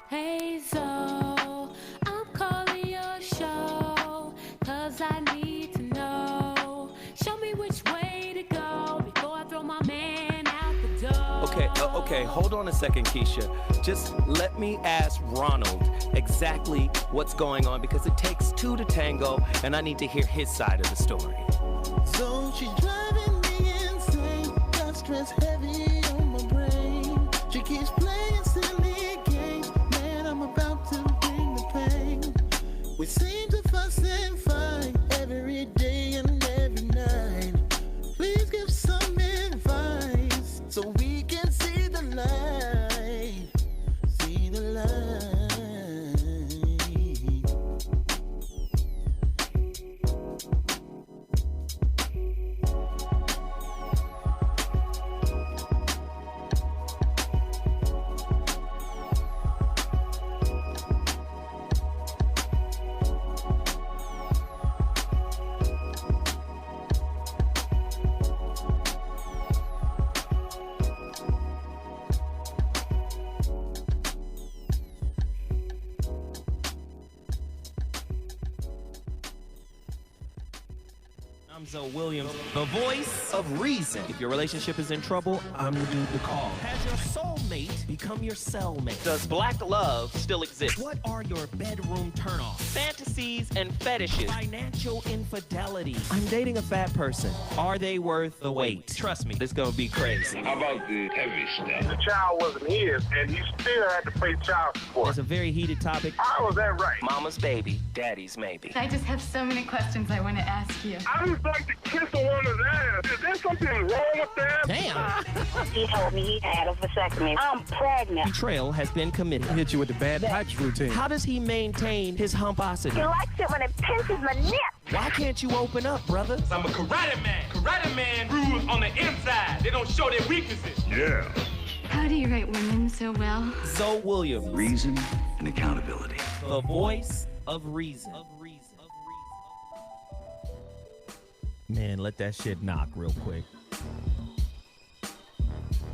Hey Zo, I'm calling your show, 'cause I need to know. Show me which way to go before I throw my man out the door. Okay, hold on a second, Keisha. Just let me ask Ronald exactly what's going on, because it takes two to tango, and I need to hear his side of the story. So she's driving me insane, got stress heavy on my brain. She keeps playing silly games, man, I'm about to bring the pain. We seem to fuss and fight every day and every night. Please give some advice so we can see the light, see the light. I'm ZoWilliams, the voice of reason. If your relationship is in trouble, I'm the dude to call. Has your soulmate become your cellmate? Does black love still exist? What are your bedroom turnoffs? Fantasies and fetishes. Financial infidelity. I'm dating a fat person. Are they worth the wait? Trust me, this gonna be crazy. How about the heavy stuff? The child wasn't his, and he still had to pay child support. It's a very heated topic. How was that right? Mama's baby, daddy's maybe. I just have so many questions I want to ask you. I just like to kiss a woman's ass. Is there something wrong with that? Damn! He told me he had a vasectomy. I'm pregnant. Betrayal has been committed. Hit you with the bad pipes routine. How does he maintain his humposity? He likes it when it pinches my nip. Why can't you open up, brother? I'm a karate man. Karate man rules on the inside. They don't show their weaknesses. Yeah. How do you write women so well? ZoWilliams, Reason and accountability. the voice of reason. Man, let that shit knock real quick.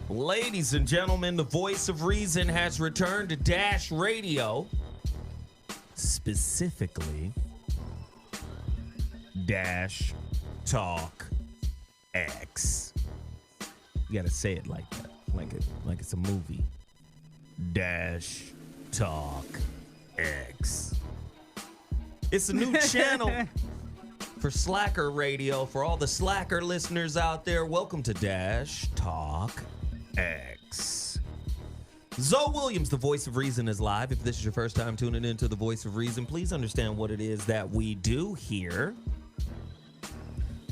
Ladies and gentlemen, the voice of reason has returned to Dash Radio. Specifically, Dash Talk X. You gotta say it like that, like it's a movie. Dash Talk X. It's a new channel for Slacker Radio. For all the Slacker listeners out there, welcome to Dash Talk X. ZoWilliams, the voice of reason, is live. If this is your first time tuning into the voice of reason, please understand what it is that we do here.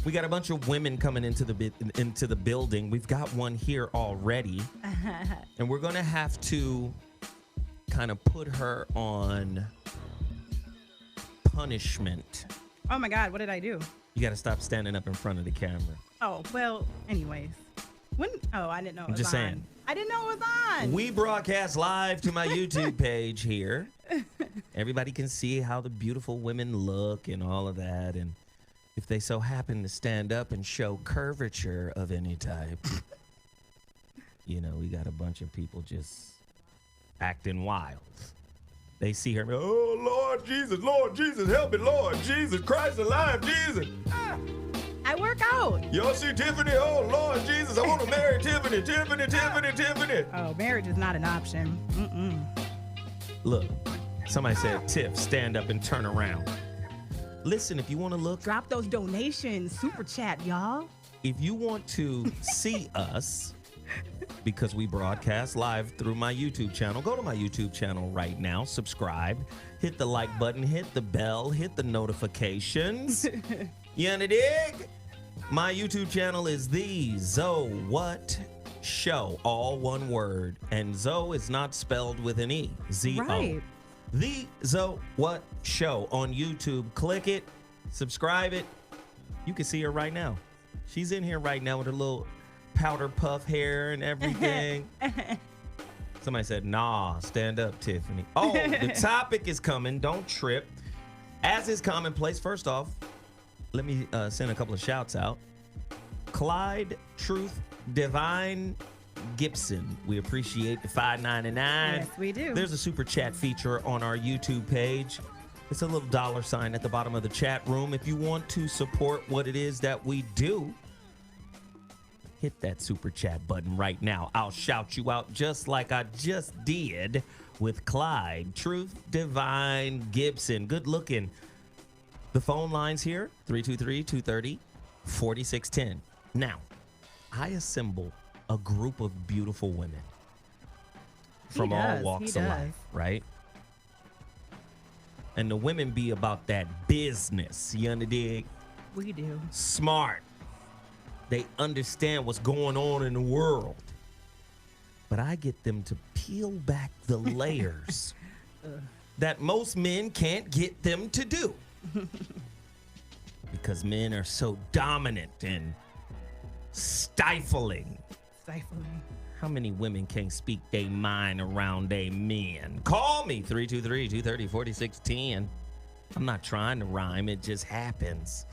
We got a bunch of women coming into the building. We've got one here already, and we're gonna have to kind of put her on punishment. Oh my God, what did I do? You got to stop standing up in front of the camera. Oh, well, anyways. I didn't know it was I'm just on. saying. I didn't know it was on. We broadcast live to my YouTube page here. Everybody can see how the beautiful women look and all of that. And if they so happen to stand up and show curvature of any type, you know, we got a bunch of people just acting wild. They see her, oh, Lord Jesus, help me, Lord Jesus, Christ alive, Jesus. I work out. Y'all see Tiffany? Oh, Lord Jesus, I want to marry Tiffany. Oh, marriage is not an option. Look, somebody said, Tiff, stand up and turn around. Listen, if you want to look. Drop those donations. Super chat, y'all. If you want to see us, because we broadcast live through my YouTube channel, go to my YouTube channel right now, subscribe, hit the like button, hit the bell, hit the notifications. You dig? My YouTube channel is the Show, all one word. And Zo is not spelled with an E. Z-O. Right. The Show on YouTube. Click it, subscribe it. You can see her right now. She's in here right now with her little powder puff hair and everything. Somebody said, nah, stand up, Tiffany. Oh, the topic is coming. Don't trip. As is commonplace, first off, let me send a couple of shouts out. Clyde, Truth, Divine, Gibson. We appreciate the $5.99. Yes, we do. There's a super chat feature on our YouTube page. It's a little $ at the bottom of the chat room. If you want to support what it is that we do, hit that super chat button right now. I'll shout you out just like I just did with Clyde, Truth Divine Gibson. Good looking. The phone lines here, 323-230-4610. Now, I assemble a group of beautiful women from all walks of life, right? And the women be about that business, you understand? We do. Smart. They understand what's going on in the world. But I get them to peel back the layers that most men can't get them to do. Because men are so dominant and stifling. How many women can't speak their mind around their men? Call me, 323-230-4610. I'm not trying to rhyme. It just happens.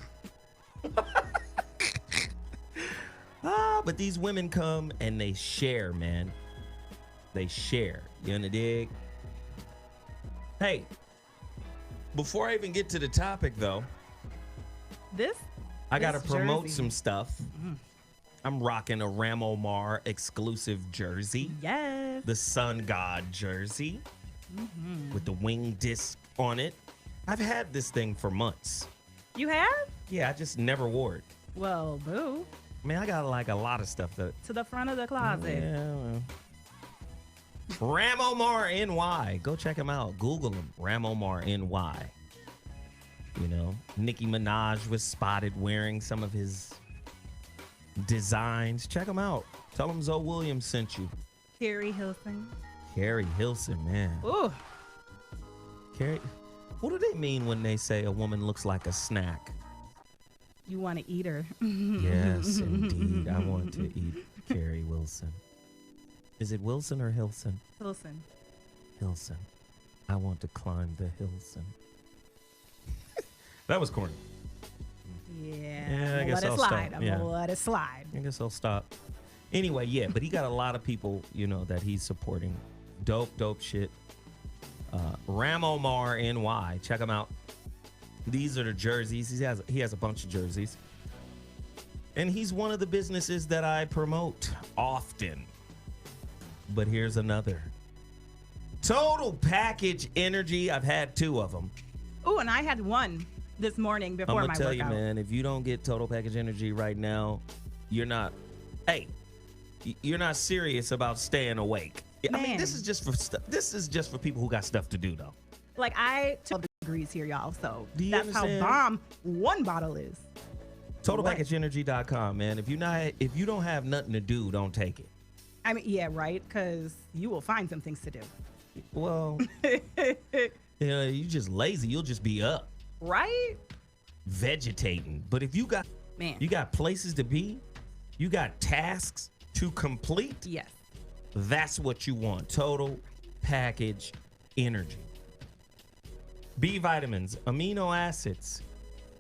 But these women come and they share, man. They share. You in the dig? Hey, before I even get to the topic, though, I got to promote some stuff. I'm rocking a Ramo Mar exclusive jersey. Yes. The Sun God jersey with the wing disc on it. I've had this thing for months. You have? Yeah, I just never wore it. Well, boo. I mean, I got like a lot of stuff that. To the front of the closet. Yeah. Well. Ramo Mar NY. Go check him out. Google him. Ramo Mar NY. You know, Nicki Minaj was spotted wearing some of his designs. Check him out. Tell him ZoWilliams sent you. Carrie Hilson. Carrie Hilson, man. Ooh. Carrie. What do they mean when they say a woman looks like a snack? You want to eat her. Yes, indeed. I want to eat Carrie Wilson. Is it Wilson or Hilson? Hilson. Hilson. I want to climb the Hilson. That was corny. Yeah, I guess let it I'll slide. stop. I'm Yeah. gonna let it slide. I guess I'll stop. Anyway, yeah, but he got a lot of people, you know, that he's supporting. Dope shit. Ramo Mar NY. Check him out. These are the jerseys. He has a bunch of jerseys. And he's one of the businesses that I promote often. But here's another. Total Package Energy. I've had 2 of them. Oh, and I had one this morning before my workout. I'm going to tell you, man, if you don't get Total Package Energy right now, you're not serious about staying awake. Man. I mean, this is just for people who got stuff to do, though. Like, I 12 degrees here, y'all, so Do that's understand? how bomb one bottle is. TotalPackageEnergy.com, man. If you don't have nothing to do, don't take it. I mean, yeah, right, because you will find some things to do. Well, you just lazy. You'll just be up. Right? Vegetating. But if you got places to be, you got tasks to complete. Yes. That's what you want. Total Package Energy. B vitamins, amino acids,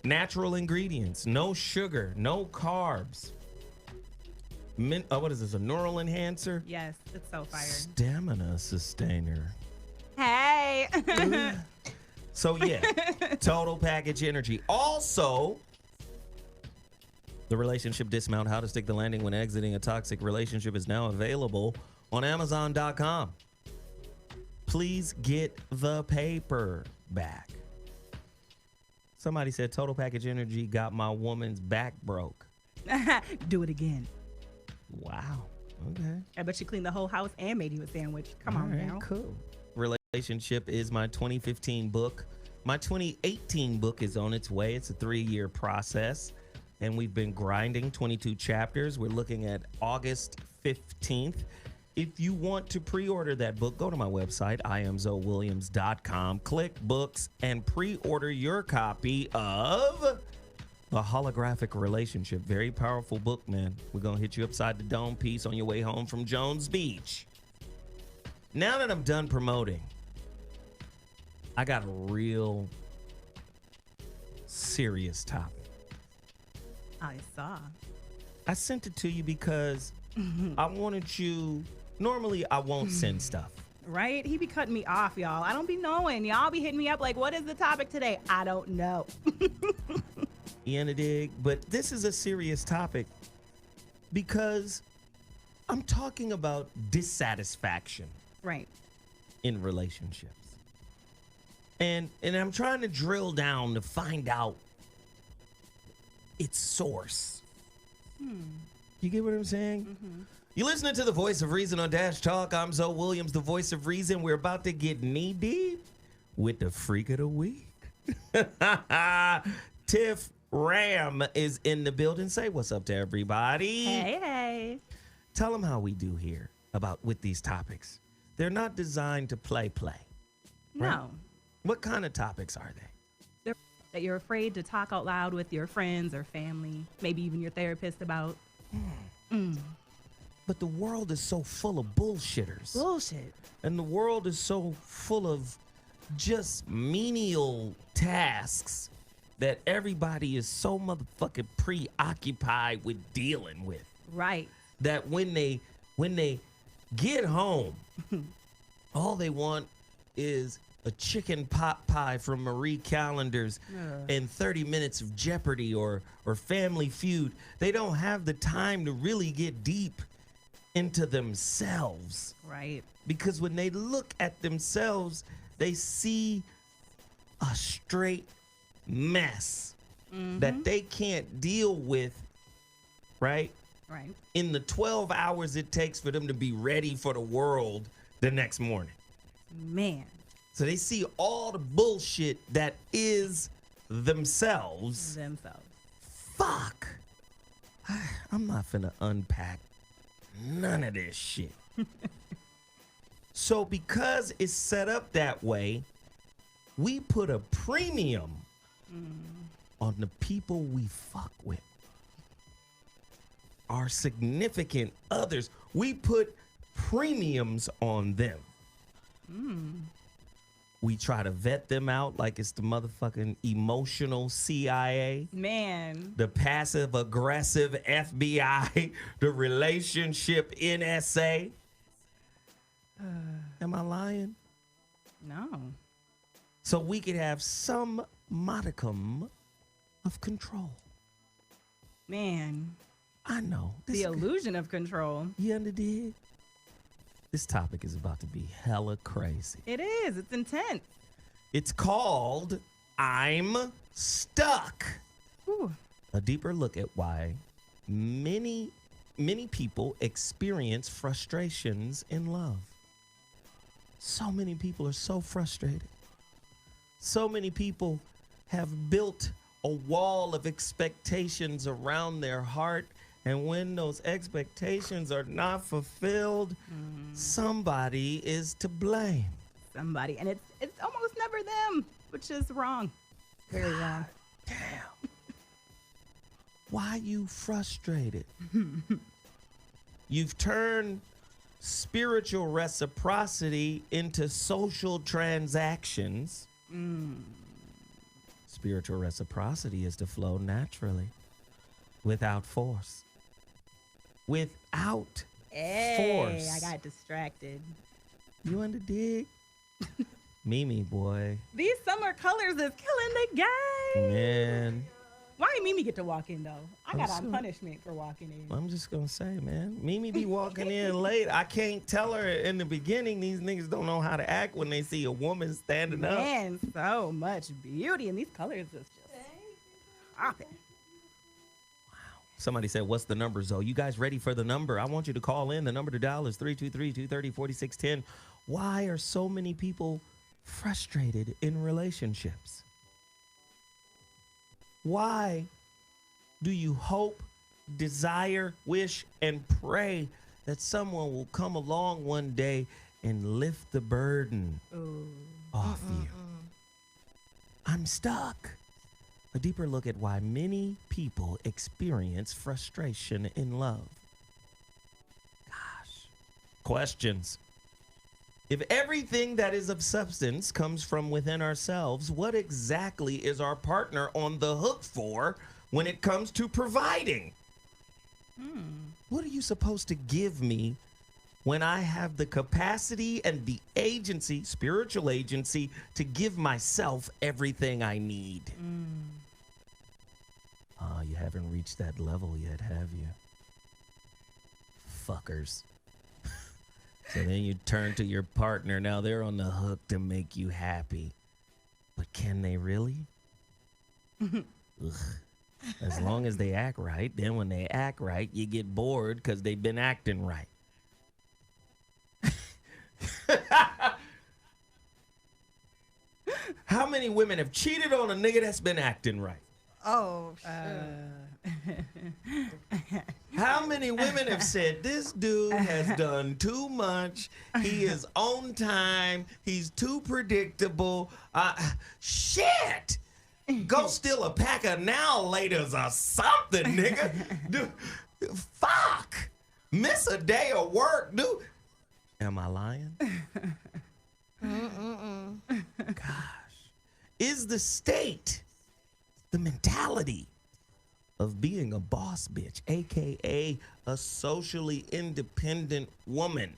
natural ingredients, no sugar, no carbs. What is this, a neural enhancer? Yes, it's so fire. Stamina sustainer. Hey. So yeah, Total Package Energy. Also, the relationship dismount, how to stick the landing when exiting a toxic relationship is now available on Amazon.com. Please get the paperback. Somebody said Total Package Energy got my woman's back broke. Do it again. Wow. Okay. I bet you cleaned the whole house and made you a sandwich. Come on now. Cool. Relationship is my 2015 book. My 2018 book is on its way. It's a 3-year process, and we've been grinding 22 chapters. We're looking at August 15th. If you want to pre-order that book, go to my website, IamZoWilliams.com, click books, and pre-order your copy of The Holographic Relationship. Very powerful book, man. We're going to hit you upside the dome piece on your way home from Jones Beach. Now that I'm done promoting, I got a real serious topic. I saw. I sent it to you because I wanted you. Normally, I won't send stuff. Right? He be cutting me off, y'all. I don't be knowing. Y'all be hitting me up like, what is the topic today? I don't know. You know, dig? But this is a serious topic because I'm talking about dissatisfaction. Right. In relationships. And I'm trying to drill down to find out its source. You get what I'm saying? Mm-hmm. You're listening to the Voice of Reason on Dash Talk. I'm ZoWilliams, the Voice of Reason. We're about to get knee deep with the Freak of the Week. Tiff Ram is in the building. Say what's up to everybody. Hey. Tell them how we do here with these topics. They're not designed to play. Right? No. What kind of topics are they? They're that you're afraid to talk out loud with your friends or family, maybe even your therapist about. But the world is so full of bullshitters. Bullshit. And the world is so full of just menial tasks that everybody is so motherfucking preoccupied with dealing with. Right. That when they get home, all they want is a chicken pot pie from Marie Callender's and 30 minutes of Jeopardy or Family Feud. They don't have the time to really get deep into themselves. Right. Because when they look at themselves, they see a straight mess that they can't deal with, right? Right. In the 12 hours it takes for them to be ready for the world the next morning. Man. So they see all the bullshit that is themselves. Fuck. I'm not finna unpack none of this shit. So because it's set up that way, we put a premium on the people we fuck with. Our significant others. We put premiums on them. We try to vet them out like it's the motherfucking emotional CIA. Man. The passive aggressive FBI. The relationship NSA. Am I lying? No. So we could have some modicum of control. Man. I know. The illusion of control. You understand? This topic is about to be hella crazy. It is. It's intense. It's called I'm Stuck. Ooh. A deeper look at why many people experience frustrations in love. So many people are so frustrated. So many people have built a wall of expectations around their heart. And when those expectations are not fulfilled, somebody is to blame. Somebody. And it's almost never them, which is wrong. Very wrong. Damn. Why you frustrated? You've turned spiritual reciprocity into social transactions. Spiritual reciprocity is to flow naturally, without force. Without force. I got distracted. You under dig? Mimi, boy. These summer colors is killing the game. Man. Why did Mimi get to walk in, though? I got on punishment for walking in. I'm just going to say, man. Mimi be walking in late. I can't tell her in the beginning. These niggas don't know how to act when they see a woman standing up. Man, so much beauty. And these colors is just popping. Somebody said, what's the number, Zoe? You guys ready for the number? I want you to call in. The number to dial is 323-230-4610. Why are so many people frustrated in relationships? Why do you hope, desire, wish, and pray that someone will come along one day and lift the burden off you? I'm stuck. A deeper look at why many people experience frustration in love. Gosh. Questions. If everything that is of substance comes from within ourselves, what exactly is our partner on the hook for when it comes to providing? What are you supposed to give me when I have the capacity and the agency, spiritual agency, to give myself everything I need? You haven't reached that level yet, have you? Fuckers. So then you turn to your partner. Now they're on the hook to make you happy. But can they really? Ugh. As long as they act right. Then when they act right, you get bored because they've been acting right. How many women have cheated on a nigga that's been acting right? Oh, shit. How many women have said, this dude has done too much, he is on time, he's too predictable, shit! Go steal a pack of now laters or something, nigga. Dude, fuck! Miss a day of work, dude. Am I lying? Gosh. Is the state, the mentality of being a boss bitch, aka a socially independent woman,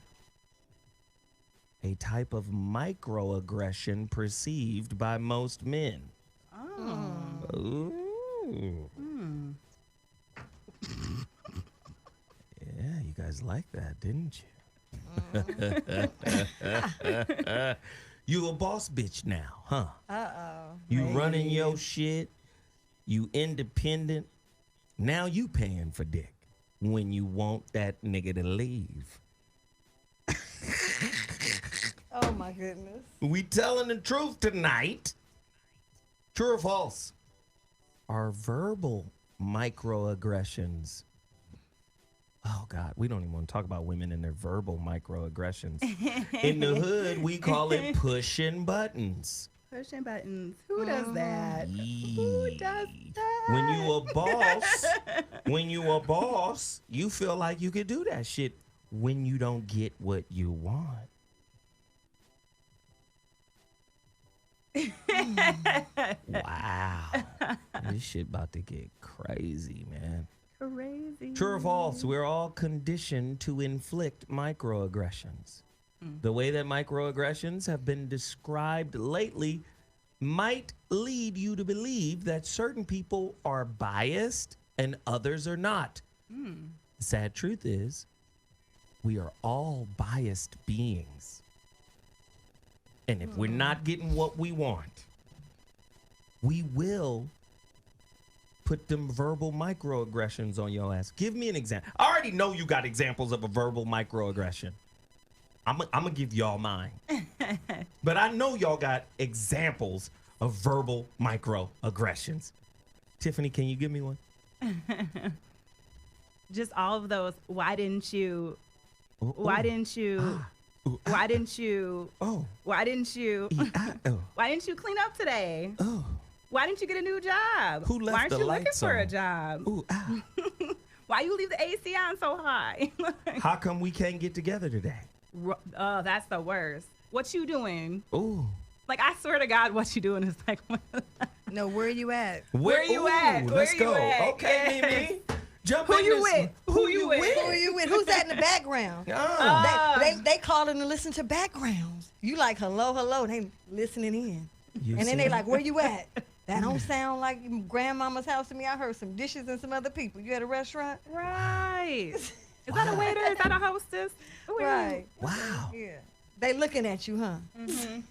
a type of microaggression perceived by most men? Ooh. Yeah, you guys like that, didn't you? You a boss bitch now, huh? You running your shit. You independent. Now you paying for dick when you want that nigga to leave. Oh, my goodness. We telling the truth tonight. True or false? Are verbal microaggressions? Oh, God, we don't even want to talk about women and their verbal microaggressions. In the hood, we call it pushing buttons. Pushing buttons. Who does that? Yeah. Who does that? When you a boss, you feel like you could do that shit when you don't get what you want. Wow. This shit about to get crazy, man. Crazy. True or false? We're all conditioned to inflict microaggressions. The way that microaggressions have been described lately might lead you to believe that certain people are biased and others are not. The sad truth is, we are all biased beings. And if we're not getting what we want, we will put them verbal microaggressions on your ass. Give me an example. I already know you got examples of a verbal microaggression. I'm gonna give y'all mine. But I know y'all got examples of verbal microaggressions. Tiffany, can you give me one? Just all of those. Why didn't you? Why didn't you? Why didn't you? Why didn't you? Why didn't you clean up today? Why didn't you get a new job? Who left Why aren't the you looking lights for a on? job? Why you leave the AC on so high? How come we can't get together today? Oh, that's the worst. What you doing? Ooh. Like, I swear to God, what you doing is like. No, where you at? Where you at? Where Let's you go. at? Okay, Yes. Mimi. Jump Who in you this with? one. Who you with? Who are you with? Who's that in the background? They calling to listen to backgrounds. You like, hello, hello. They listening in. And then they like, where you at? That don't sound like grandmama's house to me. I heard some dishes and some other people. You at a restaurant? Right. Is that a waiter? Is that a hostess? Right. Wow. Yeah. They looking at you, huh?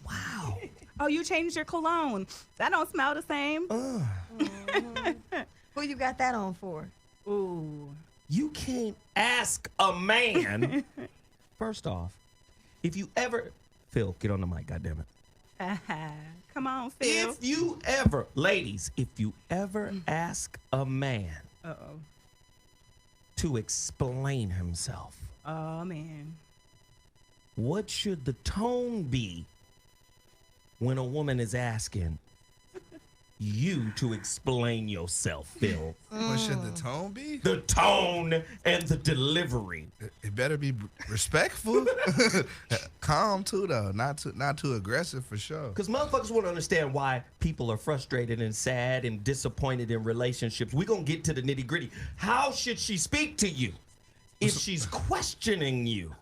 Wow. Oh, you changed your cologne. That don't smell the same. Who you got that on for? Ooh. You can't ask a man. First off, if you ever, Phil, get on the mic, goddammit. Come on, Phil. If you ever, ladies, if you ever ask a man to explain himself, Oh, man. what should the tone be when a woman is asking, you to explain yourself, Phil. What should the tone be? The tone and the delivery. It better be respectful. Calm too, though. Not too aggressive for sure. Because motherfuckers want to understand why people are frustrated and sad and disappointed in relationships. We're going to get to the nitty gritty. How should she speak to you if she's questioning you?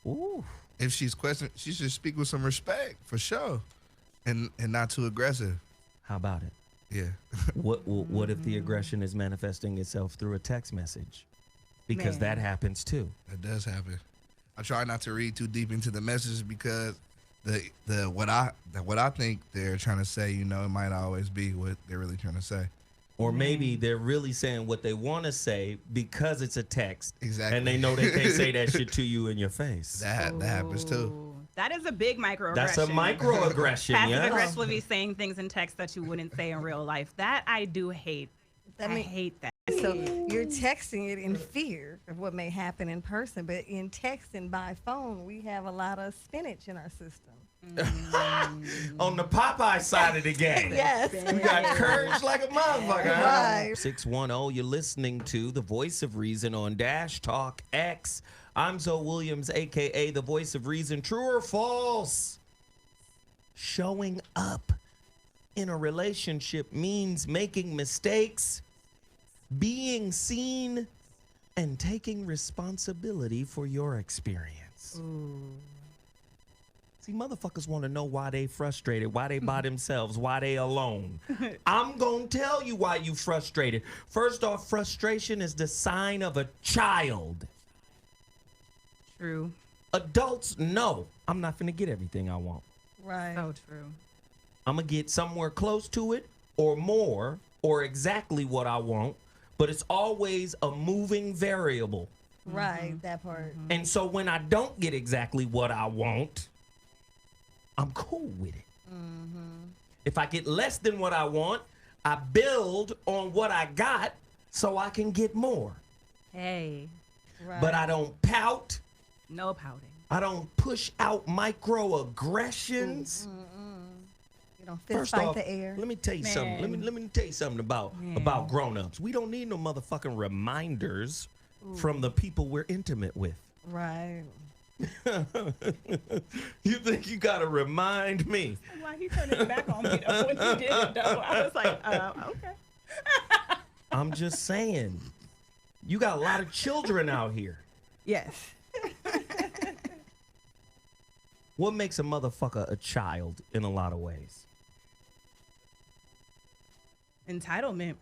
Ooh. If she's questioning, she should speak with some respect for sure, and not too aggressive. How about it? Yeah. What if the aggression is manifesting itself through a text message? Because that happens too. That does happen. I try not to read too deep into the message because what I think they're trying to say, it might not always be what they're really trying to say. Or maybe they're really saying what they want to say because it's a text. Exactly. And they know they can't say that shit to you in your face. That happens too. That is a big microaggression. That's a microaggression, Passive aggressively saying things in text that you wouldn't say in real life. That I do hate. I hate that. So you're texting it in fear of what may happen in person, but in texting by phone, we have a lot of spinach in our system. On the Popeye side of the game. Yes. We got courage like a motherfucker. Right. 610, you're listening to The Voice of Reason on Dash Talk X. I'm ZoWilliams, a.k.a. The Voice of Reason. True or false? Showing up in a relationship means making mistakes, being seen, and taking responsibility for your experience. Ooh. See, motherfuckers want to know why they frustrated, why they by themselves, why they alone. I'm going to tell you why you frustrated. First off, frustration is the sign of a child. True. Adults know I'm not going to get everything I want. Right. So true. I'm going to get somewhere close to it or more or exactly what I want, but it's always a moving variable. Right, that part. And so when I don't get exactly what I want, I'm cool with it. If I get less than what I want, I build on what I got so I can get more. Hey. Right. But I don't pout. No pouting. I don't push out microaggressions. You don't fist First fight off, the air. let me tell you something. Let me tell you something about grown-ups. We don't need no motherfucking reminders from the people we're intimate with. Right. You think you gotta remind me? Why he turned his back on me though, when he did it though? I was like, okay. I'm just saying, you got a lot of children out here. Yes. What makes a motherfucker a child in a lot of ways? Entitlement.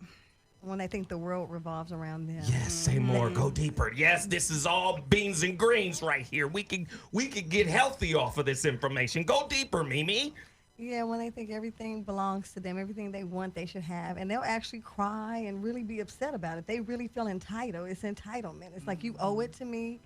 When they think the world revolves around them. Yes, say more, go deeper. Yes, this is all beans and greens right here. We could get healthy off of this information. Go deeper, Mimi. Yeah, when they think everything belongs to them, everything they want, they should have. And they'll actually cry and really be upset about it. They really feel entitled. It's entitlement. It's like, you owe it to me.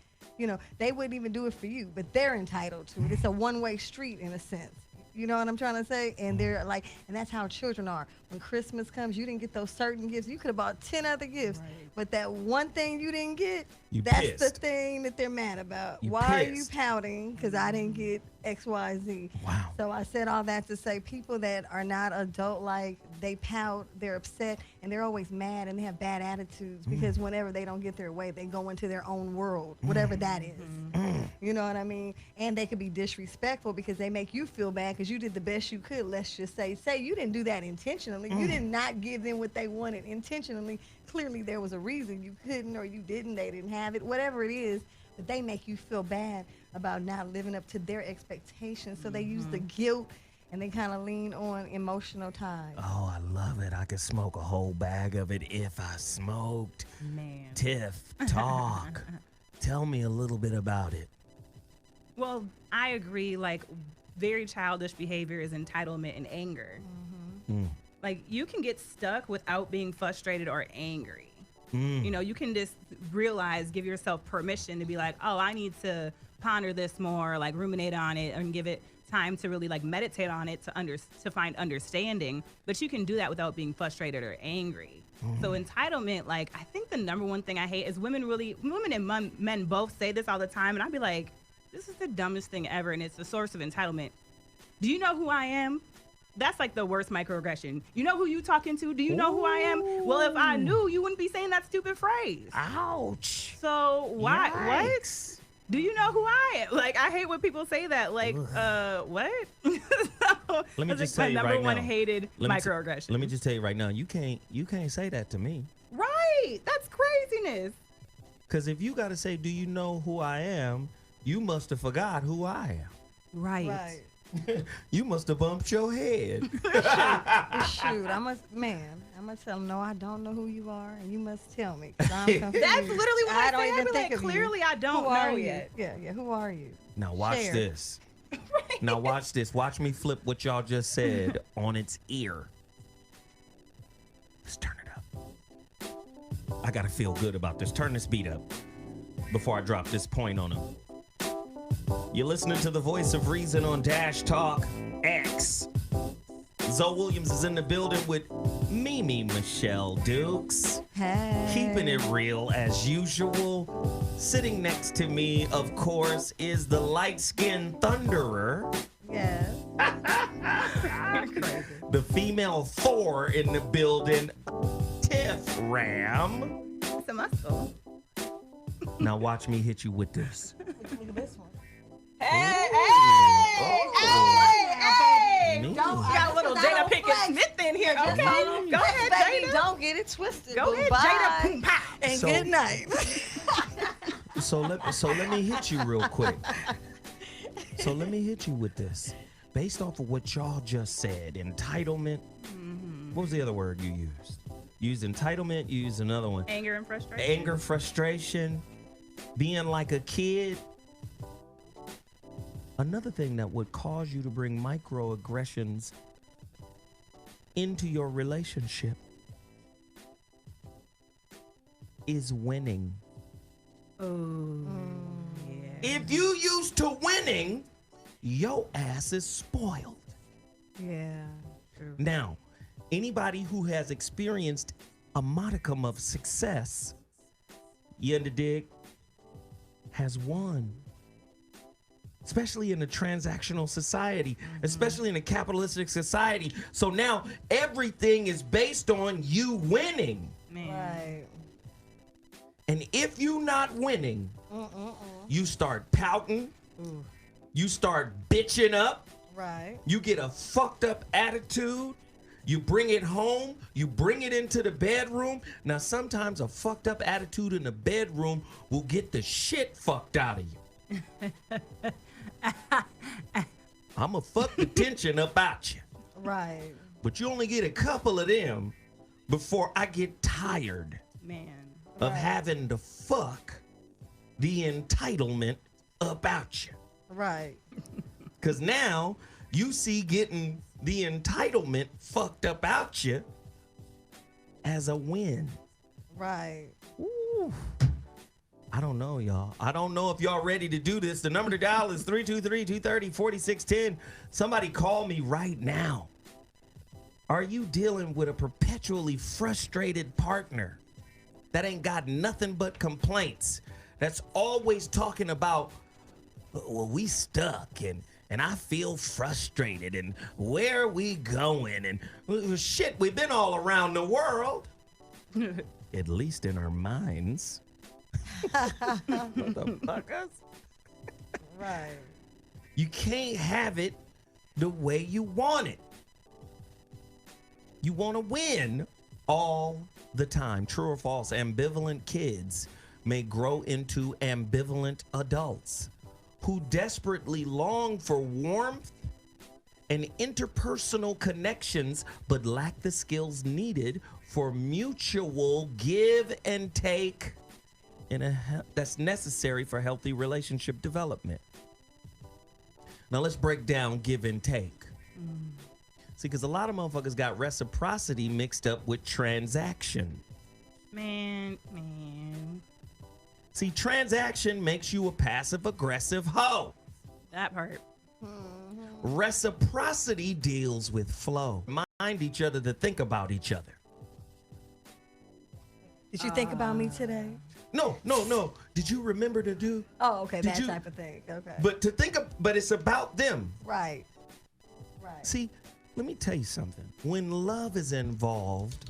They wouldn't even do it for you, but they're entitled to it. It's a one-way street in a sense. You know what I'm trying to say? And they're like, and that's how children are. When Christmas comes, you didn't get those certain gifts. You could have bought 10 other gifts, but that one thing you didn't get, that's pissed. the thing that they're mad about. You Why are you pissed. pouting? Because I didn't get X, Y, Z. Wow. So I said all that to say people that are not adult-like, they pout, they're upset, and they're always mad, and they have bad attitudes because whenever they don't get their way, they go into their own world, whatever that is. You know what I mean? And they could be disrespectful because they make you feel bad because you did the best you could. Let's just say you didn't do that intentionally. You did not give them what they wanted intentionally. Clearly there was a reason you couldn't or you didn't. They didn't have it, whatever it is. But they make you feel bad about not living up to their expectations. So they use the guilt and they kind of lean on emotional ties. Oh, I love it. I could smoke a whole bag of it if I smoked. Man. Tiff, talk. Tell me a little bit about it. Well, I agree. Like, very childish behavior is entitlement and anger. Like, you can get stuck without being frustrated or angry. You can just realize, give yourself permission to be like, oh, I need to ponder this more, like ruminate on it and give it time to really like meditate on it to find understanding. But you can do that without being frustrated or angry. So entitlement, like, I think the number one thing I hate is women and men both say this all the time. And I'd be like, this is the dumbest thing ever. And it's the source of entitlement. Do you know who I am? That's like the worst microaggression. You know who you talking to? Do you know who I am? Well, if I knew, you wouldn't be saying that stupid phrase. Ouch. So why? Yikes. What? Do you know who I am? Like, I hate when people say that. Like, what? So, Let me just my tell you number right one now. hated microaggression. Let me just tell you right now. You can't say that to me. Right. That's craziness. Because if you got to say, do you know who I am? You must have forgot who I am. Right. You must have bumped your head. Shoot, I must tell him, no, I don't know who you are, and you must tell me. 'Cause I'm confused. That's literally what I don't say. even I be think like, of you. clearly I don't Who know are you? yet. Yeah, who are you? Now watch Share. this. Now watch this. Watch me flip what y'all just said on its ear. Let's turn it up. I gotta feel good about this. Turn this beat up before I drop this point on him. You're listening to the voice of reason on Dash Talk X. ZoWilliams is in the building with Mimi Michelle Dukes. Hey. Keeping it real as usual. Sitting next to me, of course, is the light-skinned thunderer. Yes. The female Thor in the building, Tiff Ram. It's a muscle. Now watch me hit you with this. Look at this one. Hey! Me. Don't got a little Jada Pinkett Smith in here. Okay, go ahead, Baby, Jada. don't get it twisted. Go ahead, Bye. Jada. Boom, pow. And So- good night. So let me hit you real quick. So let me hit you with this. Based off of what y'all just said, entitlement. What was the other word you used? You used entitlement, you used another one. Anger and frustration. Anger, frustration, being like a kid. Another thing that would cause you to bring microaggressions into your relationship is winning. Oh, yeah. If you used to winning, your ass is spoiled. Yeah. True. Now, anybody who has experienced a modicum of success, you under dig, has won. Especially in a transactional society, especially in a capitalistic society. So now everything is based on you winning. Man. Right. And if you not winning, you start pouting, you start bitching up, Right. you get a fucked up attitude, you bring it home, you bring it into the bedroom. Now sometimes a fucked up attitude in the bedroom will get the shit fucked out of you. I'ma fuck the tension about you. Right. But you only get a couple of them before I get tired Man. of having to fuck the entitlement about you. Right. Because now you see getting the entitlement fucked up out you as a win. Right. Ooh. I don't know, y'all. I don't know if y'all ready to do this. The number to dial is 323-230-4610. Somebody call me right now. Are you dealing with a perpetually frustrated partner that ain't got nothing but complaints? That's always talking about, well, we stuck and I feel frustrated and where are we going? And well, shit, we've been all around the world. At least in our minds. Motherfuckers. Right. You can't have it the way you want it. You want to win all the time. True or false? Ambivalent kids may grow into ambivalent adults who desperately long for warmth and interpersonal connections, but lack the skills needed for mutual give and take that's necessary for healthy relationship development. Now let's break down give and take. See, because a lot of motherfuckers got reciprocity mixed up with transaction. Man. See, transaction makes you a passive-aggressive hoe. That part. Reciprocity deals with flow. Mind each other to think about each other. Did you think about me today? No. Did you remember to do? Oh, okay. Did That you- type of thing. Okay. But to think of, but it's about them. Right. Right. See, let me tell you something. When love is involved,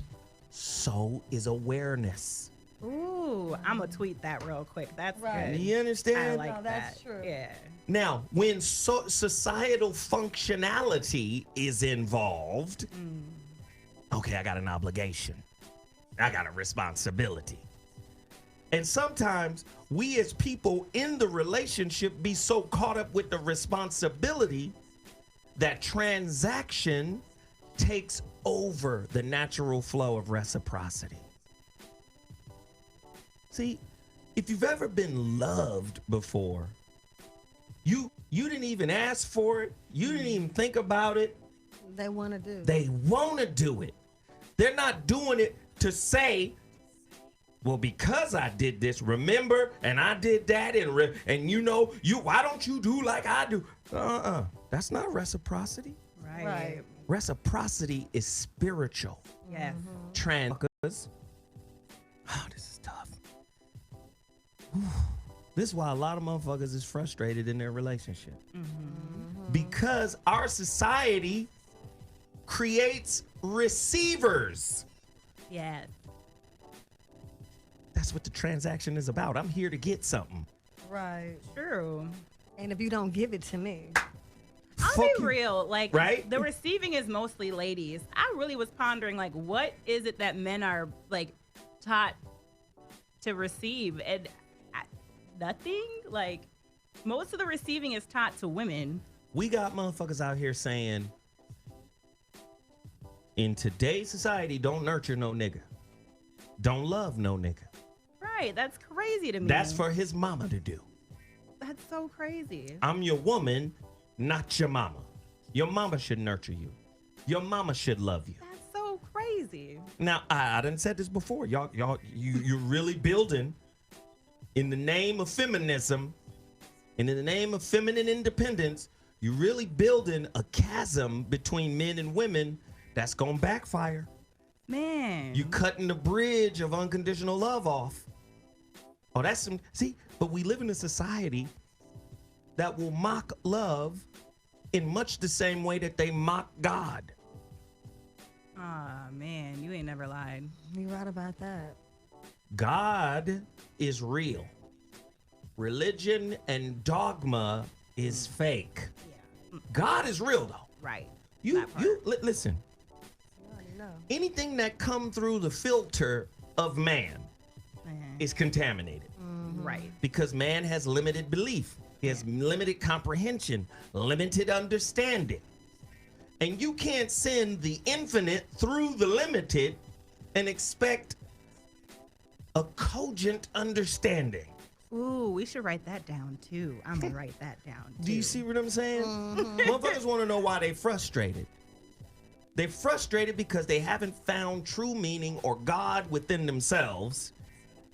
so is awareness. Ooh, I'm going to tweet that real quick. That's Right. good. You understand? I like No, that. that's true. Yeah. Now, when societal functionality is involved, okay, I got an obligation. I got a responsibility. And sometimes we as people in the relationship be so caught up with the responsibility that transaction takes over the natural flow of reciprocity. See, if you've ever been loved before, you didn't even ask for it. You didn't even think about it. They want to do. They want to do it. They're not doing it to say, well, because I did this, remember, and I did that, and you know, why don't you do like I do? That's not reciprocity. Right. Reciprocity is spiritual. Yes. Oh, this is tough. Whew. This is why a lot of motherfuckers is frustrated in their relationship. Because our society creates receivers. Yes. That's what the transaction is about. I'm here to get something. Right. True. And if you don't give it to me, I'll be real. Like, right? The receiving is mostly ladies. I really was pondering, like, what is it that men are, like, taught to receive? And nothing? Like, most of the receiving is taught to women. We got motherfuckers out here saying, in today's society, don't nurture no nigga. Don't love no nigga. Right. That's crazy to me. That's for his mama to do. That's so crazy. I'm your woman, not your mama. Your mama should nurture you. Your mama should love you. That's so crazy. Now, I done said this before. You're really building in the name of feminism and in the name of feminine independence. You're really building a chasm between men and women that's gonna backfire. Man. You cutting the bridge of unconditional love off. Oh, that's some, see, but we live in a society that will mock love in much the same way that they mock God. Ah, man, you ain't never lied. you're right about that. God is real. Religion and dogma is fake. Yeah. God is real though. Right. Listen. Anything that come through the filter of man is contaminated. Right. Because man has limited belief. He has limited comprehension, limited understanding. And you can't send the infinite through the limited and expect a cogent understanding. Ooh, we should write that down too. I'm gonna write that down too. Do you see what I'm saying? Motherfuckers want to know why they frustrated. They're frustrated because they haven't found true meaning or God within themselves.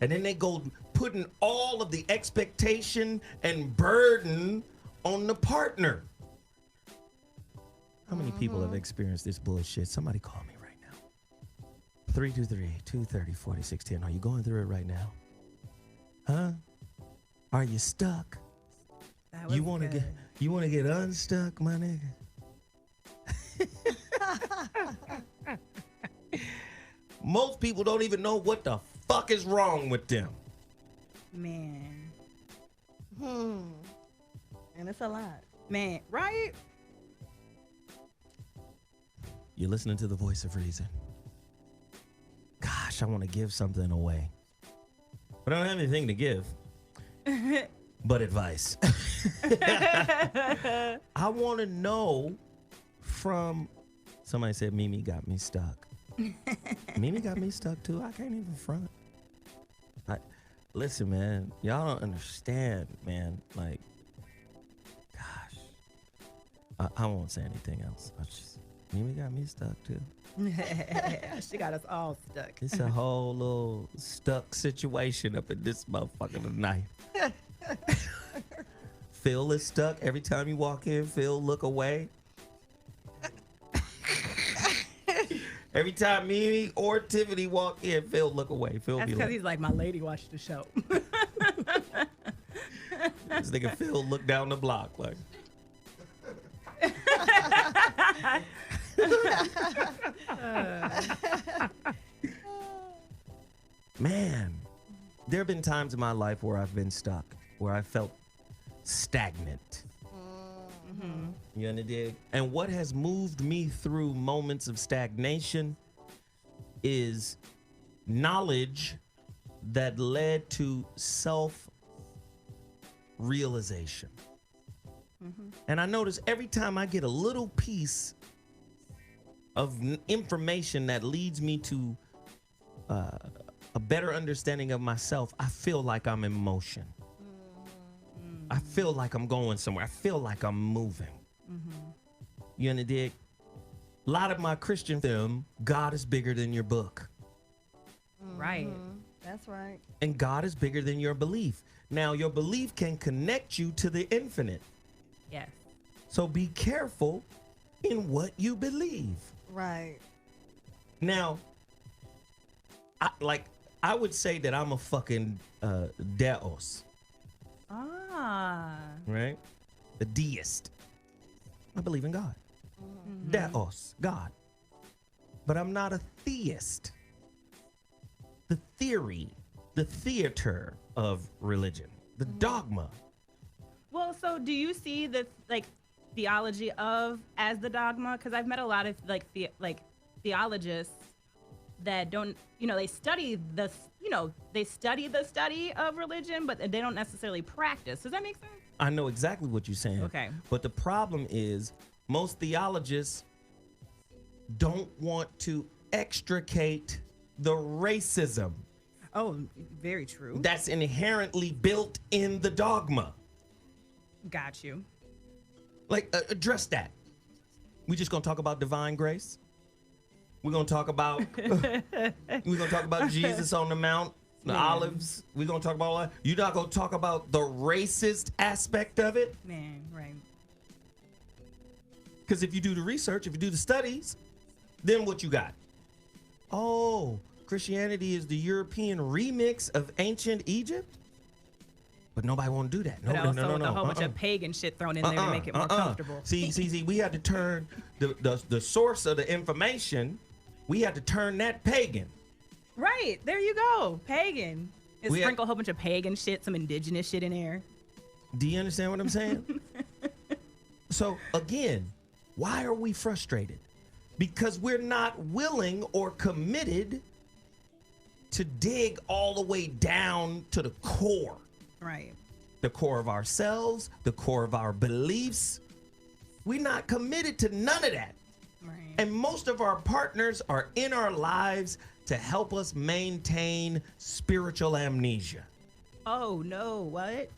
And then they go putting all of the expectation and burden on the partner. How many people have experienced this bullshit? Somebody call me right now. 323-230-4610. Are you going through it right now? Huh? Are you stuck? You want to get unstuck, my nigga? Most people don't even know what the fuck is wrong with them. Man. And it's a lot. Man, right? You're listening to the voice of reason. Gosh, I want to give something away. But I don't have anything to give. But advice. I want to know from... Somebody said Mimi got me stuck. Mimi got me stuck too. I can't even front. Listen, man. Y'all don't understand, man. Like, gosh. I won't say anything else. Mimi got me stuck too. She got us all stuck. It's a whole little stuck situation up in this motherfucker tonight. Phil is stuck. Every time you walk in, Phil look away. Every time Mimi or Tiffany walk in, Phil look away. Phil That's be because like, he's like, my lady watched the show. this nigga Phil look down the block like. Man, there have been times in my life where I've been stuck, where I felt stagnant. You understand? And what has moved me through moments of stagnation is knowledge that led to self-realization. And I notice every time I get a little piece of information that leads me to a better understanding of myself, I feel like I'm in motion. I feel like I'm going somewhere. I feel like I'm moving. You understand? A lot of my Christian film, God is bigger than your book. Right. That's right. And God is bigger than your belief. Now, your belief can connect you to the infinite. Yes. So be careful in what you believe. Right. Now, I would say that I'm a fucking deos. Right? The deist. I believe in God. Deos, God. But I'm not a theist. The theory, the theater of religion, the dogma. Well, so do you see the theology of as the dogma? Because I've met a lot of theologists that don't, they study the study of religion, but they don't necessarily practice. Does that make sense? I know exactly what you're saying. Okay. But the problem is most theologists don't want to extricate the racism. Oh, very true. That's inherently built in the dogma. Got you. Address that. We just gonna talk about divine grace? We're gonna talk about Jesus on the Mount, the olives. We're gonna talk about all that. You're not gonna talk about the racist aspect of it? Man, right. Because if you do the research, if you do the studies, then what you got? Oh, Christianity is the European remix of ancient Egypt? But nobody want to do that. No. A whole bunch of pagan shit thrown in there to make it more comfortable. See, we had to turn the source of the information, we had to turn that pagan. Right, there you go, pagan. And sprinkle a whole bunch of pagan shit, some indigenous shit in there. Do you understand what I'm saying? So, again, why are we frustrated? Because we're not willing or committed to dig all the way down to the core. Right. The core of ourselves, the core of our beliefs. We're not committed to none of that. Right. And most of our partners are in our lives to help us maintain spiritual amnesia. Oh, no, what?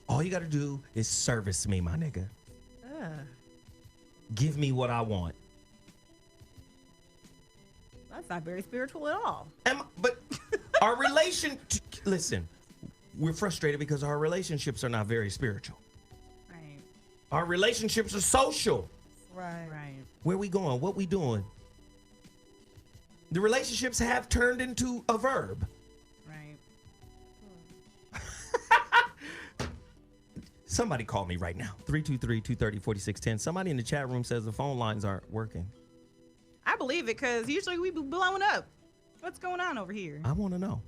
All you got to do is service me, my nigga. Give me what I want. That's not very spiritual at all. But our listen, we're frustrated because our relationships are not very spiritual. Right. Our relationships are social. Right. Where we going? What we doing? The relationships have turned into a verb. Right. Somebody call me right now. 323-230-4610. Somebody in the chat room says the phone lines aren't working. I believe it because usually we be blowing up. What's going on over here? I want to know.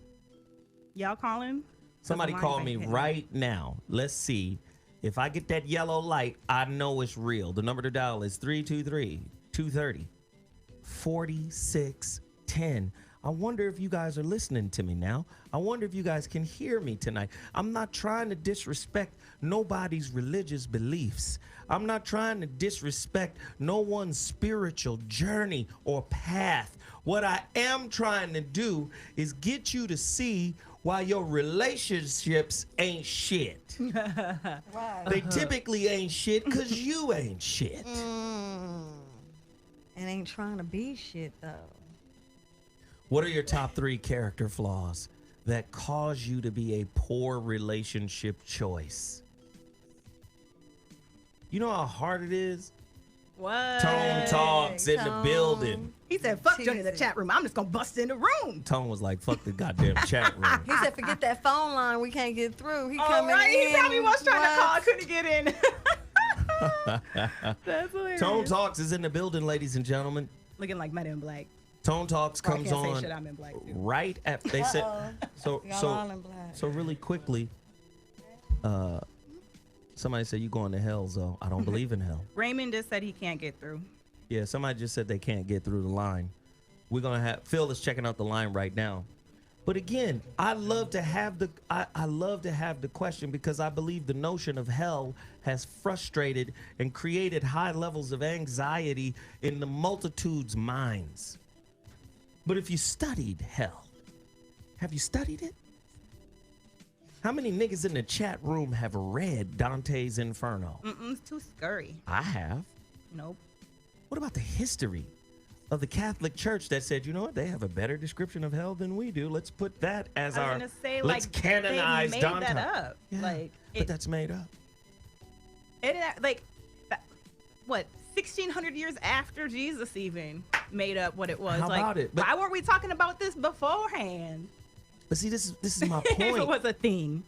Y'all calling? Somebody call me right now. Let's see. If I get that yellow light, I know it's real. The number to dial is 323-230-4610. I wonder if you guys are listening to me now. I wonder if you guys can hear me tonight. I'm not trying to disrespect nobody's religious beliefs. I'm not trying to disrespect no one's spiritual journey or path. What I am trying to do is get you to see why your relationships ain't shit. Right. They typically ain't shit because you ain't shit. And ain't trying to be shit, though. What are your top 3 character flaws that cause you to be a poor relationship choice? You know how hard it is? What? Tone talks in the building. He said, fuck Johnny in the chat room. I'm just going to bust in the room. Tone was like, fuck the goddamn chat room. He said, forget that phone line. We can't get through. He Oh, coming right. in. He probably was trying to call. Couldn't get in. That's hilarious. Tone Talks is in the building, ladies and gentlemen. Looking like Men in Black. Tone Talks Or I comes can't say on shit, I'm in black, too. right after they said. So Y'all all in black. so really quickly. Somebody said you going to hell, Zo. I don't believe in hell. Raymond just said he can't get through. Yeah, somebody just said they can't get through the line. We're gonna have Phil is checking out the line right now. But again, I love to have the question because I believe the notion of hell has frustrated and created high levels of anxiety in the multitude's minds. But if you studied hell, have you studied it? How many niggas in the chat room have read Dante's Inferno? It's too scurry. I have. Nope. What about the history of the Catholic Church that said, you know what, they have a better description of hell than we do. Let's put that as I was our. gonna say, let's like, canonize they made Dante. that up. Yeah, Like, but that's made up. What, 1,600 years after Jesus even made up what it was. How like, about it? Why weren't we talking about this beforehand? But see, this is my If point. it was a thing.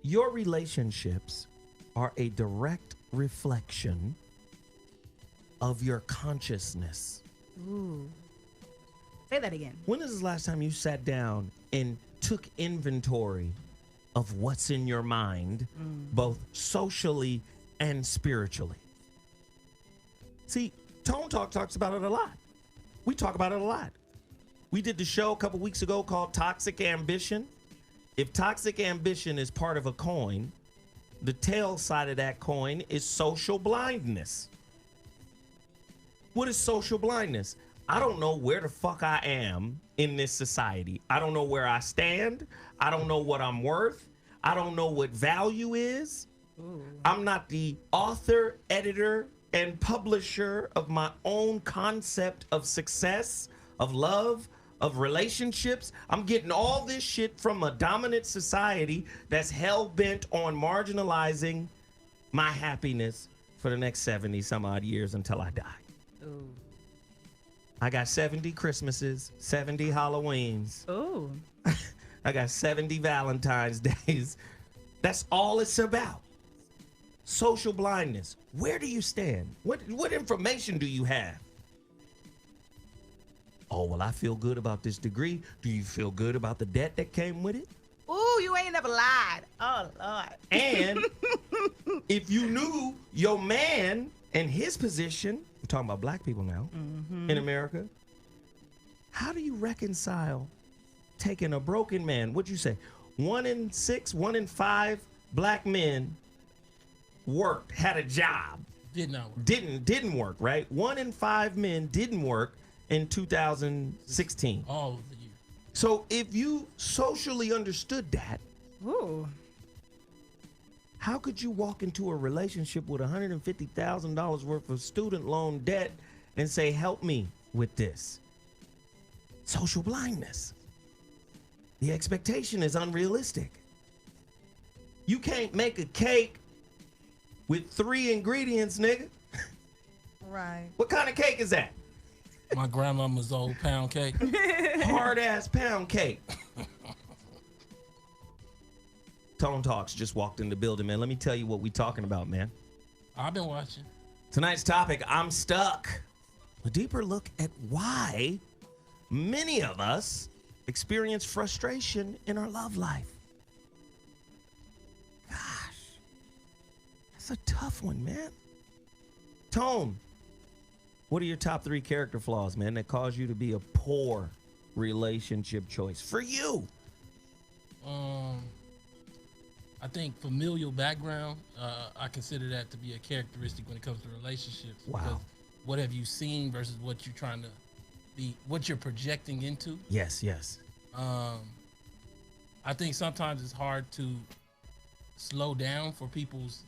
Your relationships are a direct reflection of your consciousness. Ooh. Say that again. When is the last time you sat down and took inventory of what's in your mind, both socially and spiritually? See, Tone Talk talks about it a lot. We talk about it a lot. We did the show a couple weeks ago called Toxic Ambition. If toxic ambition is part of a coin, the tail side of that coin is social blindness. What is social blindness? I don't know where the fuck I am in this society. I don't know where I stand. I don't know what I'm worth. I don't know what value is. I'm not the author, editor, and publisher of my own concept of success, of love, of relationships. I'm getting all this shit from a dominant society that's hell-bent on marginalizing my happiness for the next 70 some odd years until I die. Ooh. I got 70 Christmases, 70 Halloweens. Ooh. I got 70 Valentine's days. That's all it's about. Social blindness. Where do you stand? What information do you have? Oh, well, I feel good about this degree. Do you feel good about the debt that came with it? Ooh, you ain't never lied. Oh, Lord. And if you knew your man and his position, we're talking about black people now in America, how do you reconcile taking a broken man? What'd you say? 1 in 6, 1 in 5 black men worked, had a job. Did not work. Didn't work, right? 1 in 5 men didn't work in 2016. All of the year. So if you socially understood that, ooh, how could you walk into a relationship with $150,000 worth of student loan debt and say, help me with this? Social blindness. The expectation is unrealistic. You can't make a cake with 3 ingredients, nigga. Right. What kind of cake is that? My grandmama's old pound cake. Hard ass pound cake. Tone Talks just walked in the building, man. Let me tell you what we talking about, man. I've been watching. Tonight's topic, I'm stuck. A deeper look at why many of us experience frustration in our love life. Gosh, that's a tough one, man. Tone, what are your top 3 character flaws, man, that cause you to be a poor relationship choice for you? I think familial background, I consider that to be a characteristic when it comes to relationships. Wow. Because what have you seen versus what you're trying to be, what you're projecting into? Yes, yes. I think sometimes it's hard to slow down for people's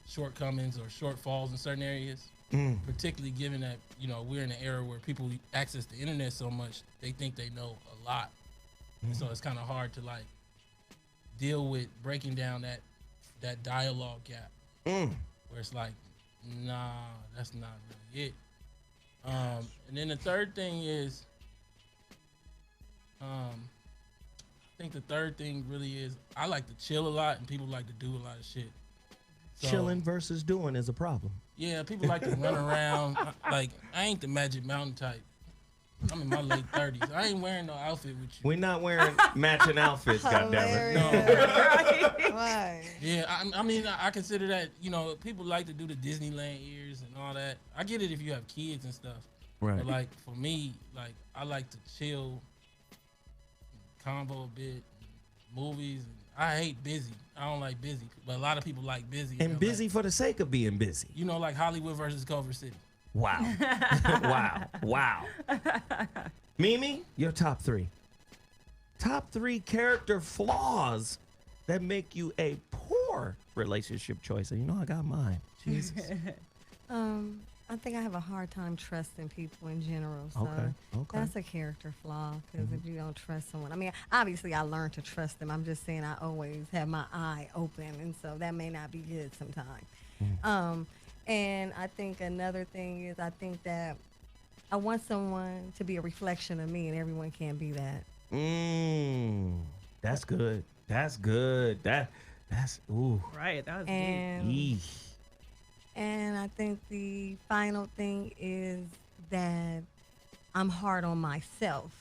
shortcomings or shortfalls in certain areas, particularly given that, you know, we're in an era where people access the internet so much, they think they know a lot. And so it's kind of hard to like deal with breaking down that dialogue gap where it's like, nah, that's not really it. And then the third thing is, I think the third thing really is I like to chill a lot and people like to do a lot of shit. So, chilling versus doing is a problem. Yeah, people like to run around. Like, I ain't the Magic Mountain type. I'm in my late 30s. I ain't wearing no outfit with you. We're not wearing matching outfits, goddammit. No. Right. Yeah, I mean, I consider that, you know, people like to do the Disneyland ears and all that. I get it if you have kids and stuff. Right. But, like, for me, like, I like to chill, convo a bit, movies. I hate busy. I don't like busy. But a lot of people like busy. And busy for the sake of being busy. You know, like Hollywood versus Culver City. Wow. Wow. Mimi, your top 3. Top 3 character flaws that make you a poor relationship choice. And you know I got mine. Jesus. I think I have a hard time trusting people in general. So Okay. that's a character flaw because if you don't trust someone, I mean, obviously I learned to trust them. I'm just saying I always have my eye open, and so that may not be good sometimes. And I think another thing is I think that I want someone to be a reflection of me, and everyone can't be that. That's good. That's good. That's ooh. Right. That was And deep. And I think the final thing is that I'm hard on myself,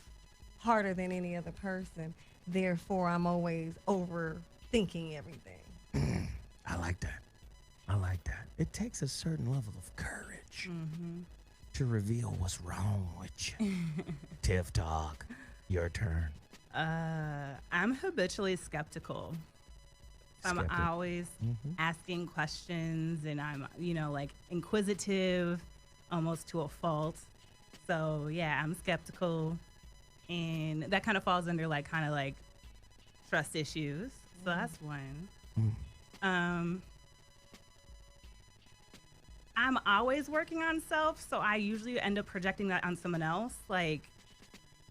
harder than any other person. Therefore, I'm always overthinking everything. I like that. I like that. It takes a certain level of courage to reveal what's wrong with you. Tiff Talk, your turn. I'm habitually skeptical. I'm always asking questions, and I'm, you know, like inquisitive almost to a fault. So yeah, I'm skeptical, and that kind of falls under like kind of like trust issues. So that's one. I'm always working on self, so I usually end up projecting that on someone else, like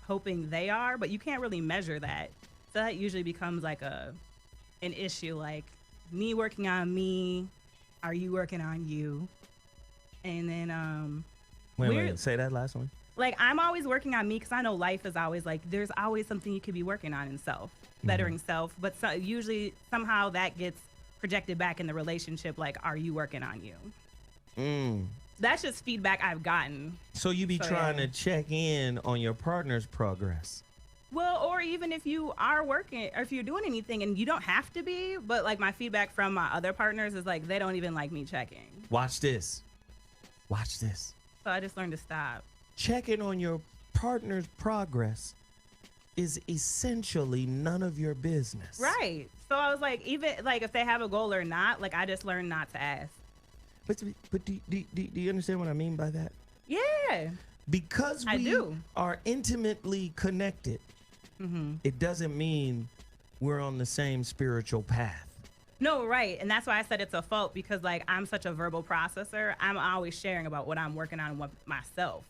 hoping they are, but you can't really measure that. So that usually becomes like an issue, like me working on me, are you working on you? And then Wait, say that last one. like I'm always working on me because I know life is always like there's always something you could be working on in self, bettering self, but usually somehow that gets projected back in the relationship, like are you working on you? That's just feedback I've gotten. So you be trying to check in on your partner's progress. Well, or even if you are working or if you're doing anything, and you don't have to be, but like my feedback from my other partners is like they don't even like me checking. Watch this. Watch this. So I just learned to stop. Checking on your partner's progress is essentially none of your business. Right. So I was like, even like if they have a goal or not, like I just learned not to ask. But do you understand what I mean by that? Yeah. Because we are intimately connected, it doesn't mean we're on the same spiritual path. No, right. And that's why I said it's a fault, because like I'm such a verbal processor. I'm always sharing about what I'm working on with myself.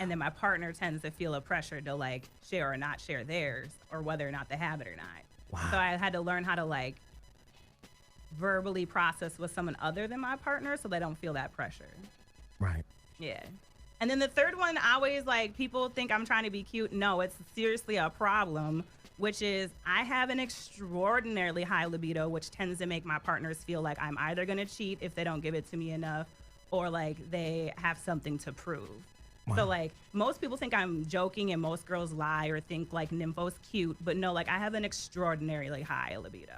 And then my partner tends to feel a pressure to like share or not share theirs, or whether or not they have it or not. So I had to learn how to like verbally process with someone other than my partner so they don't feel that pressure. Right. Yeah. And then the third one, always like people think I'm trying to be cute. No, it's seriously a problem, which is I have an extraordinarily high libido, which tends to make my partners feel like I'm either going to cheat if they don't give it to me enough, or like they have something to prove. So like most people think I'm joking, and most girls lie or think like Nympho's cute, but no, like I have an extraordinarily high libido.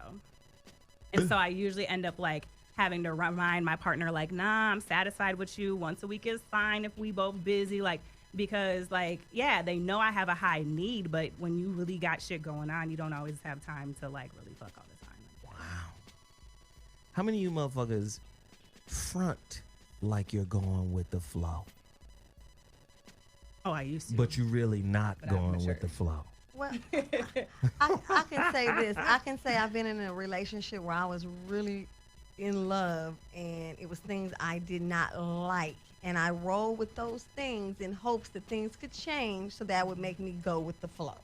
And so I usually end up like having to remind my partner, like, nah, I'm satisfied with you. Once a week is fine if we both busy. Like, because like, yeah, they know I have a high need, but when you really got shit going on, you don't always have time to like really fuck all the time. Like wow. How many of you motherfuckers front like you're going with the flow? Oh, I used to. But you really not going with the flow. Well, I can say this. I can say I've been in a relationship where I was really in love, and it was things I did not like. And I rolled with those things in hopes that things could change, so that would make me go with the flow.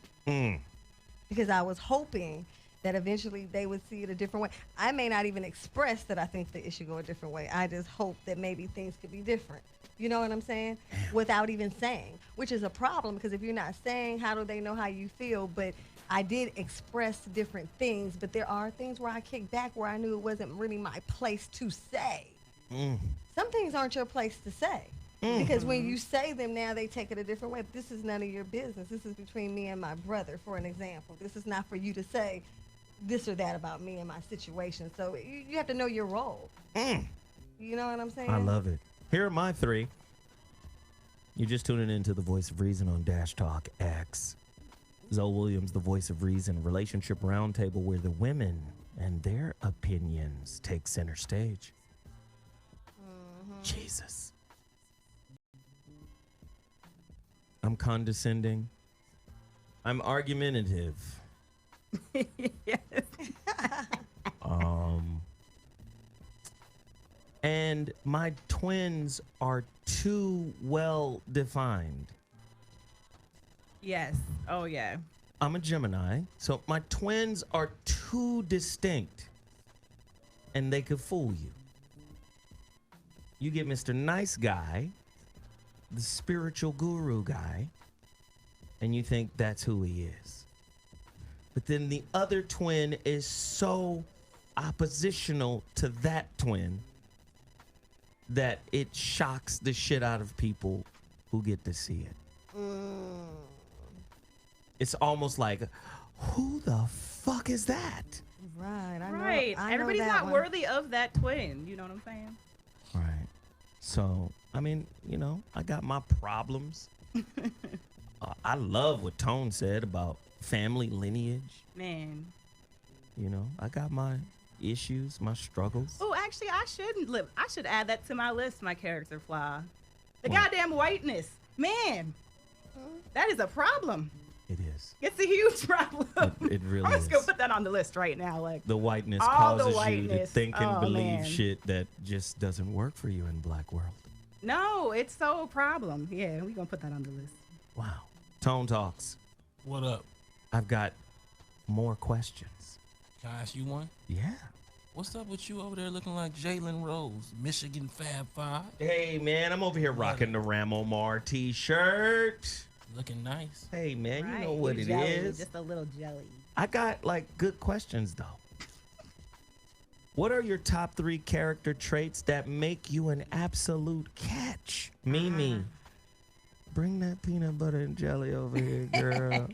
Because I was hoping that eventually they would see it a different way. I may not even express that I think that it should go a different way. I just hope that maybe things could be different. You know what I'm saying? Without even saying, which is a problem, because if you're not saying, how do they know how you feel? But I did express different things, but there are things where I kicked back where I knew it wasn't really my place to say. Some things aren't your place to say. Because when you say them now, they take it a different way. This is none of your business. This is between me and my brother, for an example. This is not for you to say this or that about me and my situation. So you have to know your role. You know what I'm saying? I love it. Here are my 3. You're just tuning into the Voice of Reason on Dash Talk X. ZoWilliams, the Voice of Reason, relationship roundtable where the women and their opinions take center stage. Jesus. I'm condescending. I'm argumentative. Yes. And my twins are too well defined. Yes. Oh, yeah. I'm a Gemini, so my twins are too distinct, and they could fool you. You get Mr. Nice Guy, the spiritual guru guy, and you think that's who he is. But then the other twin is so oppositional to that twin that it shocks the shit out of people who get to see it. It's almost like, who the fuck is that? Right. I Everybody's know that not one. worthy of that twin. You know what I'm saying? Right. So, I mean, you know, I got my problems. I love what Tone said about family lineage. Man. You know, I got my issues, my struggles. Oh, actually, I should add that to my list, my character flaw. The goddamn whiteness. Man, that is a problem. It is. It's a huge problem. It really I'm is. just going to put that on the list right now. Like The whiteness all the causes you to whiteness. think and Oh, believe man. shit that just doesn't work for you in black world. No, it's so a problem. Yeah, we're going to put that on the list. Wow. Tone Talks. What up? I've got more questions. Can I ask you one? Yeah. What's up with you over there looking like Jalen Rose, Michigan Fab Five? Hey, man, I'm over here rocking the Ramo Mar t-shirt. Looking nice. Hey, man, Right, you know what you're it jelly, is. Just a little jelly. I got, like, good questions, though. What are your top 3 character traits that make you an absolute catch? Mimi, bring that peanut butter and jelly over here, girl.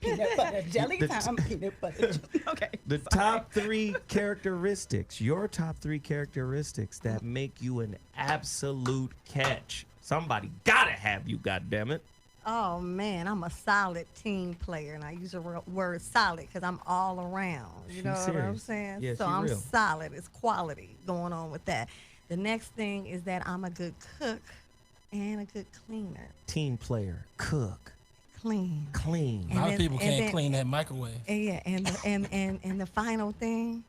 Peanut butter jelly time. Peanut butter. Okay. The top 3 characteristics, your top 3 characteristics that make you an absolute catch. Somebody gotta have you, goddammit. Oh, man, I'm a solid team player, and I use the word solid because I'm all around. You know what I'm saying? Yeah, so she I'm real. solid. It's quality going on with that. The next thing is that I'm a good cook and a good cleaner. Team player, cook, Clean. clean. A lot of people can't then- clean that microwave. And yeah, and the final thing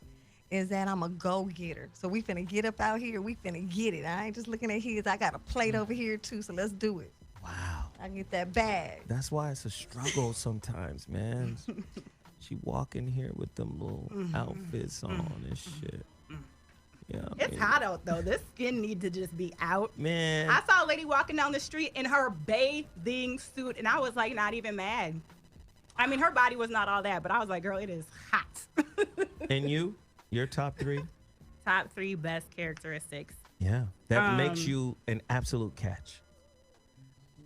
is that I'm a go-getter. So we finna get up out here. We finna get it. I ain't just looking at his. I got a plate over here too. So let's do it. Wow. I get that bag. That's why it's a struggle sometimes, man. She walk in here with them little outfits on and shit. Yeah, It's hot out though. This skin need to just be out. Man. I saw a lady walking down the street in her bathing suit, and I was like, not even mad. I mean, her body was not all that, but I was like, girl, it is hot. And you? Your top 3? Top 3 best characteristics. Yeah. That makes you an absolute catch.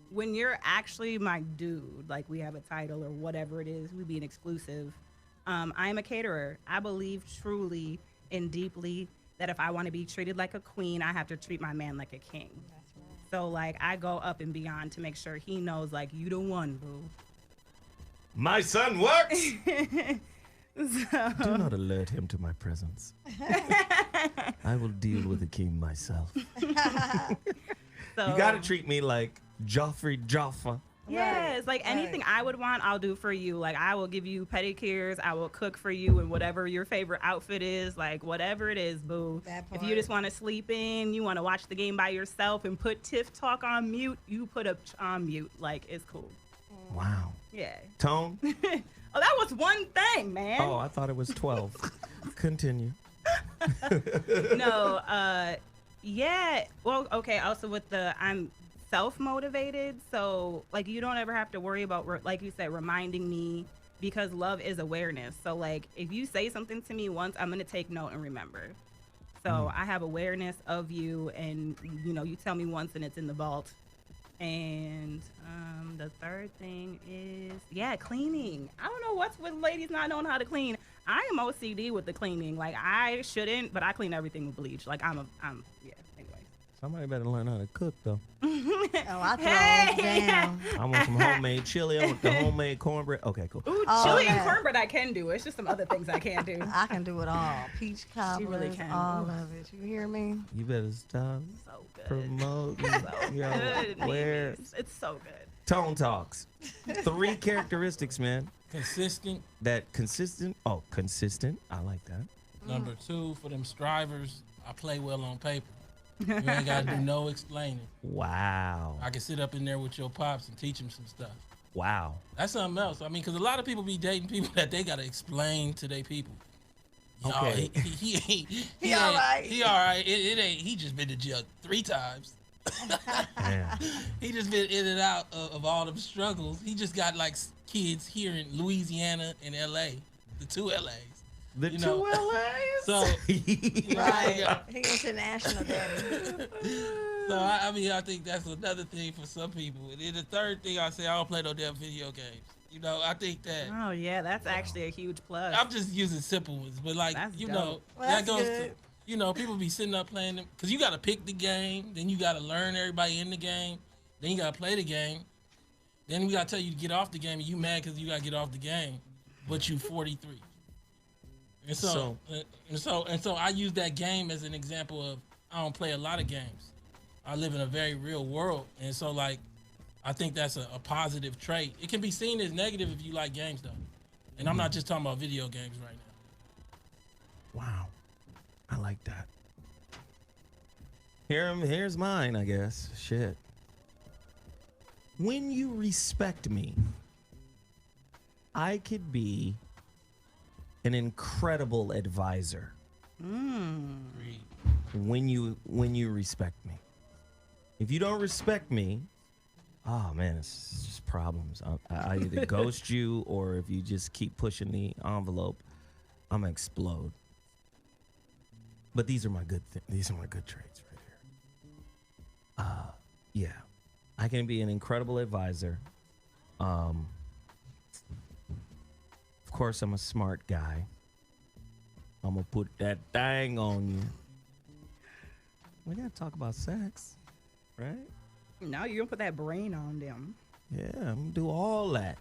When you're actually my dude, like we have a title or whatever it is, we be an exclusive. I am a caterer. I believe truly and deeply that if I want to be treated like a queen, I have to treat my man like a king. That's right. So like I go up and beyond to make sure he knows like you the one, boo. My son works. So, Do not alert him to my presence. I will deal with the king myself. so, You gotta treat me like Joffrey Joffa. Yes, like anything I would want, I'll do for you. Like I will give you pedicures, I will cook for you, and whatever your favorite outfit is, like whatever it is, boo. If you just want to sleep in, you want to watch the game by yourself and put Tiff Talk on mute, you put up on mute. Like it's cool. Wow. Yeah. Tone? Oh, that was one thing, man. Oh, I thought it was 12. Continue. No, yeah. Well, okay. Also with I'm self-motivated, so like you don't ever have to worry about, like you said, reminding me because love is awareness. So like if you say something to me once, I'm going to take note and remember. So I have awareness of you, and you know, you tell me once and it's in the vault. And the third thing is, cleaning. I don't know what's with ladies not knowing how to clean. I am OCD with the cleaning. Like, I shouldn't, but I clean everything with bleach. Like, anyway. Somebody better learn how to cook, though. I throw down. I want some homemade chili. I want the homemade cornbread. Okay, cool. Ooh, chili and cornbread I can do. It's just some other things I can't do. I can do it all. Peach cobblers, really can. all of it. You hear me? You better stop So good. promoting. So Yo, good. where? It's so good. Tone talks. 3 characteristics, man. Consistent. Consistent. Oh, consistent. I like that. Number 2, for them strivers, I play well on paper. You ain't got to do no explaining. Wow. I can sit up in there with your pops and teach him some stuff. Wow. That's something else. I mean, because a lot of people be dating people that they got to explain to their people. Okay. He all right. He all right. It ain't. He just been to jail 3 times. He just been in and out of all them struggles. He just got like kids here in Louisiana and LA, the 2 LAs. The 2 LAs? So, right. He international daddy. So, I mean, I think that's another thing for some people. And then the third thing I say, I don't play no damn video games. You know, I think that. Oh, yeah, that's actually a huge plus. I'm just using simple ones, but like, That's you dope. know, Well, that that's goes good. to, you know, people be sitting up playing them. Because you got to pick the game, then you got to learn everybody in the game, then you got to play the game. Then we got to tell you to get off the game, and you mad because you got to get off the game, but you 43. And so I use that game as an example of I don't play a lot of games. I live in a very real world, and so like I think that's a positive trait. It can be seen as negative if you like games though, and I'm not just talking about video games right now. Wow. I like that. Here's mine, I guess. Shit. When you respect me, I could be an incredible advisor. When you respect me. If you don't respect me, oh man, it's just problems. I either ghost you, or if you just keep pushing the envelope, I'm gonna explode. But these are my good these are my good traits right here. Yeah, I can be an incredible advisor. Of course, I'm a smart guy. I'm gonna put that thing on you. We gotta talk about sex, right? Now you're gonna put that brain on them. Yeah, I'm gonna do all that.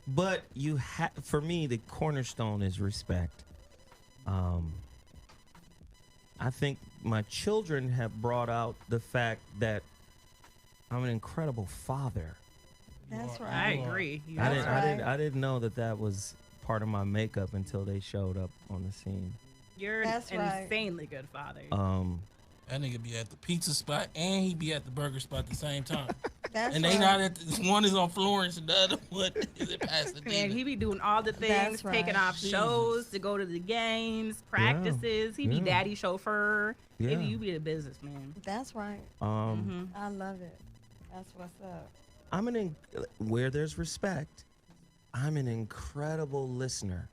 But you have, for me, the cornerstone is respect. I think my children have brought out the fact that I'm an incredible father. That's right. I agree. I didn't know that was part of my makeup until they showed up on the scene. You're That's an right. insanely good father. That nigga be at the pizza spot and he be at the burger spot at the same time. That's and they not at one is on Florence and the other one is in Pasadena. Man, he be doing all the things, That's taking right. off shows to go to the games, practices. He be Yeah. daddy chauffeur. Yeah. You be the businessman. That's right. Mm-hmm. I love it. That's what's up. Where there's respect, I'm an incredible listener.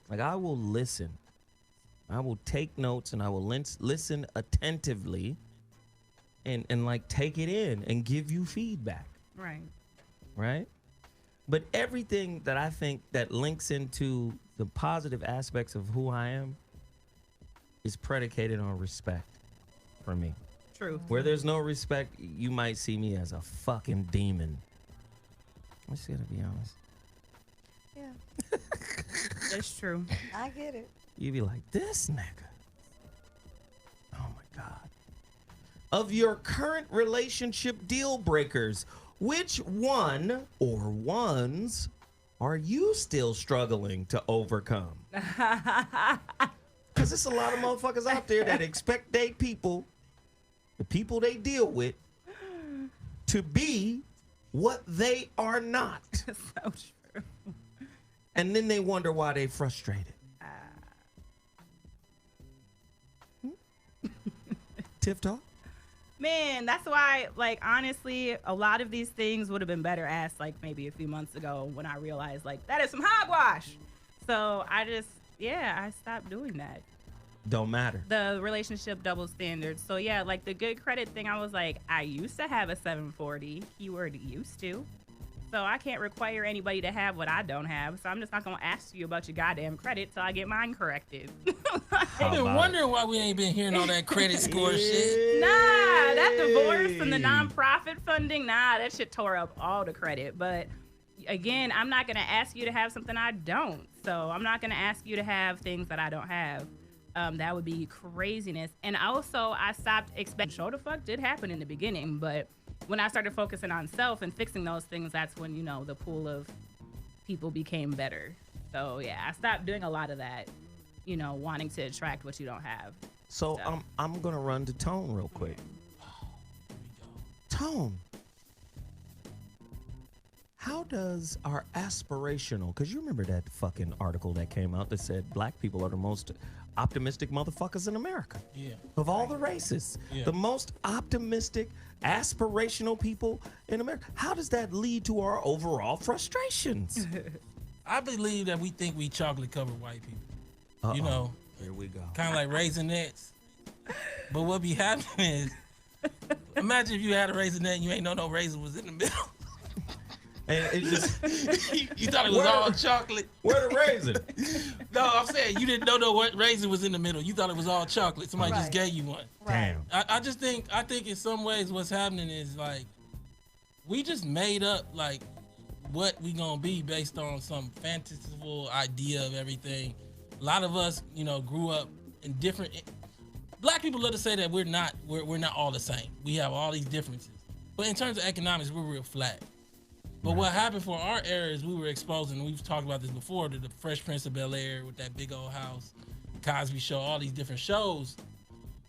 Like, I will listen. I will take notes and I will listen attentively and like take it in and give you feedback. Right? But everything that I think that links into the positive aspects of who I am is predicated on respect for me. True. Where there's no respect, you might see me as a fucking demon. I'm just gonna be honest. Yeah, That's true. I get it. You'd be like, this nigga. Oh my God. Of your current relationship deal breakers, which one or ones are you still struggling to overcome? Because there's a lot of motherfuckers out there that expect they people, the people they deal with, to be what they are not. That's so true. And then they wonder why they frustrated. Tiff talk? Man, that's why, like, honestly, a lot of these things would have been better asked, like, maybe a few months ago when I realized, like, that is some hogwash. So I stopped doing that. Don't matter. The relationship double standards. So, yeah, like, the good credit thing, I was like, I used to have a 740. Keyword used to. So I can't require anybody to have what I don't have. So I'm just not going to ask you about your goddamn credit till I get mine corrected. I've been wondering why we ain't been hearing all that credit score shit. Nah, that divorce and the nonprofit funding, that shit tore up all the credit. But again, I'm not going to ask you to have something I don't. So I'm not going to ask you to have things that I don't have. That would be craziness. And also, I stopped expecting. Show the fuck did happen in the beginning, but when I started focusing on self and fixing those things, that's when, you know, the pool of people became better. So yeah, I stopped doing a lot of that, you know, wanting to attract what you don't have. So I'm gonna run to Tone real quick. Tone, how does our aspirational, because you remember that fucking article that came out that said black people are the most optimistic motherfuckers in America. Yeah. Of all the races. Yeah. The most optimistic, aspirational people in America. How does that lead to our overall frustrations? I believe that we think we chocolate covered white people. Uh-oh. You know. Here we go. Kind of like Raisinets. But what be happening is, imagine if you had a Raisinette and you ain't know no raisin was in the middle. And it just you thought it was all chocolate. Where the raisin? No, I'm saying you didn't know what raisin was in the middle. You thought it was all chocolate. Somebody Right. just gave you one. Damn. I think in some ways what's happening is like we just made up like what we gonna be based on some fanciful idea of everything. A lot of us, you know, grew up in different. Black people love to say that we're not all the same. We have all these differences. But in terms of economics, we're real flat. But what happened for our era is we were exposed, and we've talked about this before, to the Fresh Prince of Bel-Air with that big old house, Cosby Show, all these different shows.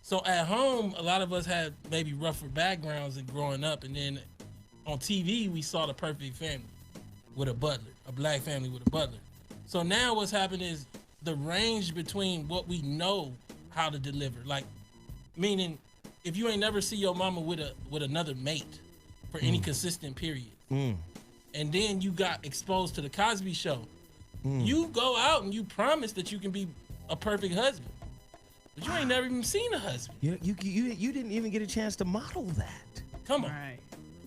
So at home, a lot of us had maybe rougher backgrounds and growing up, and then on TV, we saw the perfect family with a butler, a black family with a butler. So now what's happened is the range between what we know how to deliver, like, meaning if you ain't never see your mama with another mate for any consistent period, and then you got exposed to the Cosby Show, you go out and you promise that you can be a perfect husband, but you ain't never even seen a husband. You didn't even get a chance to model that. Come on. Right.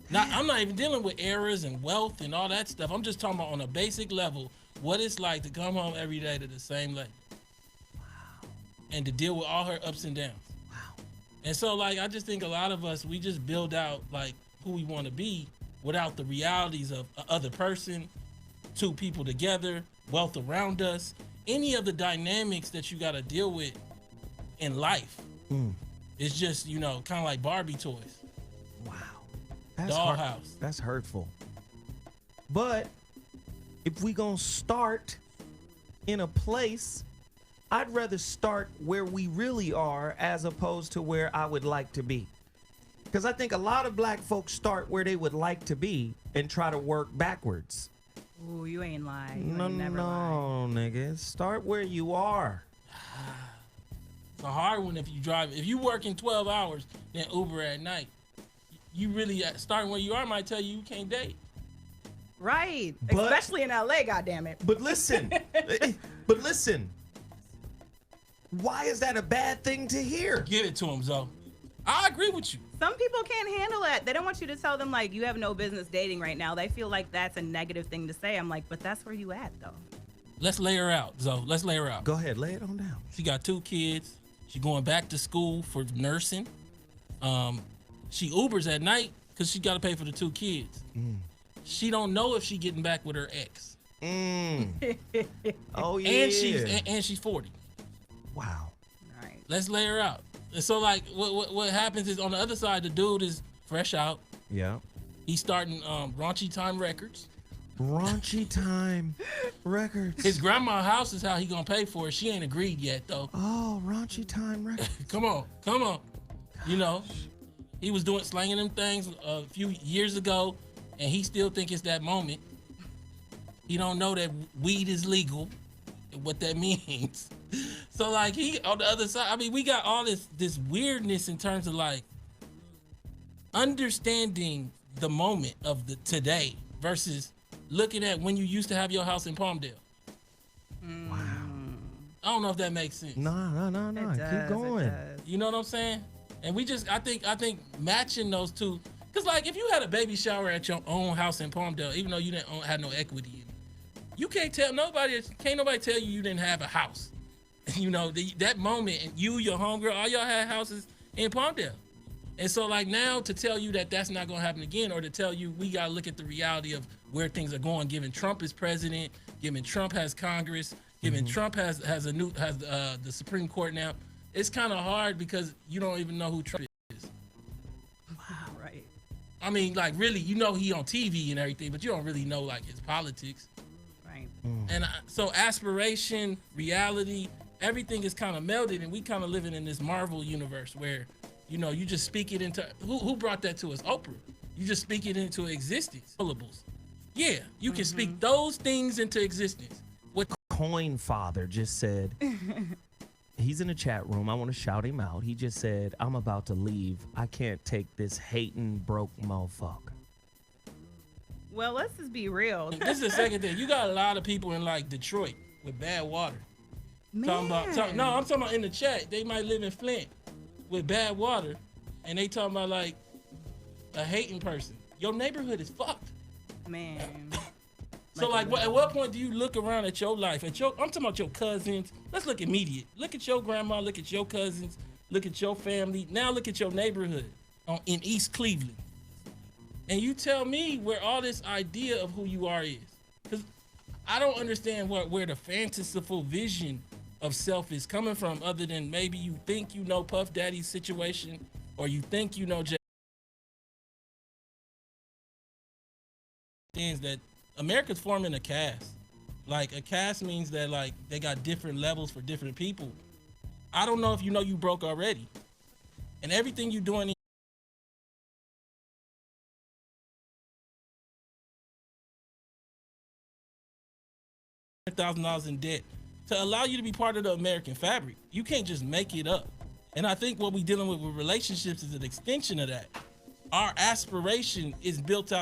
Now, I'm not even dealing with errors and wealth and all that stuff. I'm just talking about on a basic level, what it's like to come home every day to the same lady. Wow. And to deal with all her ups and downs. Wow. And so, like, I just think a lot of us, we just build out, like, who we want to be without the realities of a other person, two people together, wealth around us, any of the dynamics that you got to deal with in life. It's just, you know, kind of like Barbie toys. Wow. That's Dollhouse. That's hurtful. But if we gonna start in a place, I'd rather start where we really are as opposed to where I would like to be. Because I think a lot of black folks start where they would like to be and try to work backwards. Ooh, you ain't lying. No, nigga. Start where you are. It's a hard one if you drive. If you working 12 hours, then Uber at night. You really, starting where you are, might tell you can't date. Right. But- Especially in LA, goddammit. But listen, why is that a bad thing to hear? Give it to him, Zoe. I agree with you. Some people can't handle that. They don't want you to tell them, like, you have no business dating right now. They feel like that's a negative thing to say. I'm like, but that's where you at, though. Let's lay her out, Zoe. Let's lay her out. Go ahead, lay it on down. She got 2 kids. She going back to school for nursing. She Ubers at night because she got to pay for the 2 kids. She don't know if she getting back with her ex. Oh yeah. And she's 40. Wow. Right. Let's lay her out. And so, like, what happens is on the other side, the dude is fresh out. Yeah. He's starting Raunchy Time Records. Raunchy Time Records. His grandma's house is how he gonna pay for it. She ain't agreed yet, though. Oh, Raunchy Time Records. Come on. You know, he was slanging them things a few years ago, and he still think it's that moment. He don't know that weed is legal and what that means. So, like, he on the other side, I mean, we got all this weirdness in terms of, like, understanding the moment of the today versus looking at when you used to have your house in Palmdale. Wow. I don't know if that makes sense. No. Keep going. You know what I'm saying? And we just, I think matching those two, because like if you had a baby shower at your own house in Palmdale, even though you didn't have no equity in it, you can't nobody tell you didn't have a house. You know, that moment, and you, your homegirl, all y'all had houses in Palmdale. And so like now to tell you that that's not gonna happen again, or to tell you we gotta look at the reality of where things are going, given Trump is president, given Trump has Congress, given Trump has the Supreme Court now, it's kind of hard because you don't even know who Trump is. Wow, right. I mean, like really, you know he on TV and everything, but you don't really know like his politics. Right. And so aspiration, reality, everything is kind of melded, and we kind of living in this Marvel universe where, you know, you just speak it into, who brought that to us? Oprah. You just speak it into existence. Syllables. Yeah, you can speak those things into existence. What Coin Father just said, he's in the chat room. I want to shout him out. He just said, I'm about to leave. I can't take this hating broke motherfucker. Well, let's just be real. This is the second thing. You got a lot of people in like Detroit with bad water. Man. I'm talking about in the chat. They might live in Flint with bad water, and they talking about like a hating person. Your neighborhood is fucked. Man. So like, at what point do you look around at your life? I'm talking about your cousins. Let's look immediate. Look at your grandma. Look at your cousins. Look at your family. Now look at your neighborhood in East Cleveland. And you tell me where all this idea of who you are is. Because I don't understand where the fanciful vision of self is coming from, other than maybe you think you know Puff Daddy's situation, or you think you know that America's forming a caste. Like a caste means that like they got different levels for different people. I don't know if you know you broke already, and everything you doing $1,000 in debt to allow you to be part of the American fabric. You can't just make it up. And I think what we're dealing with relationships is an extension of that. Our aspiration is built out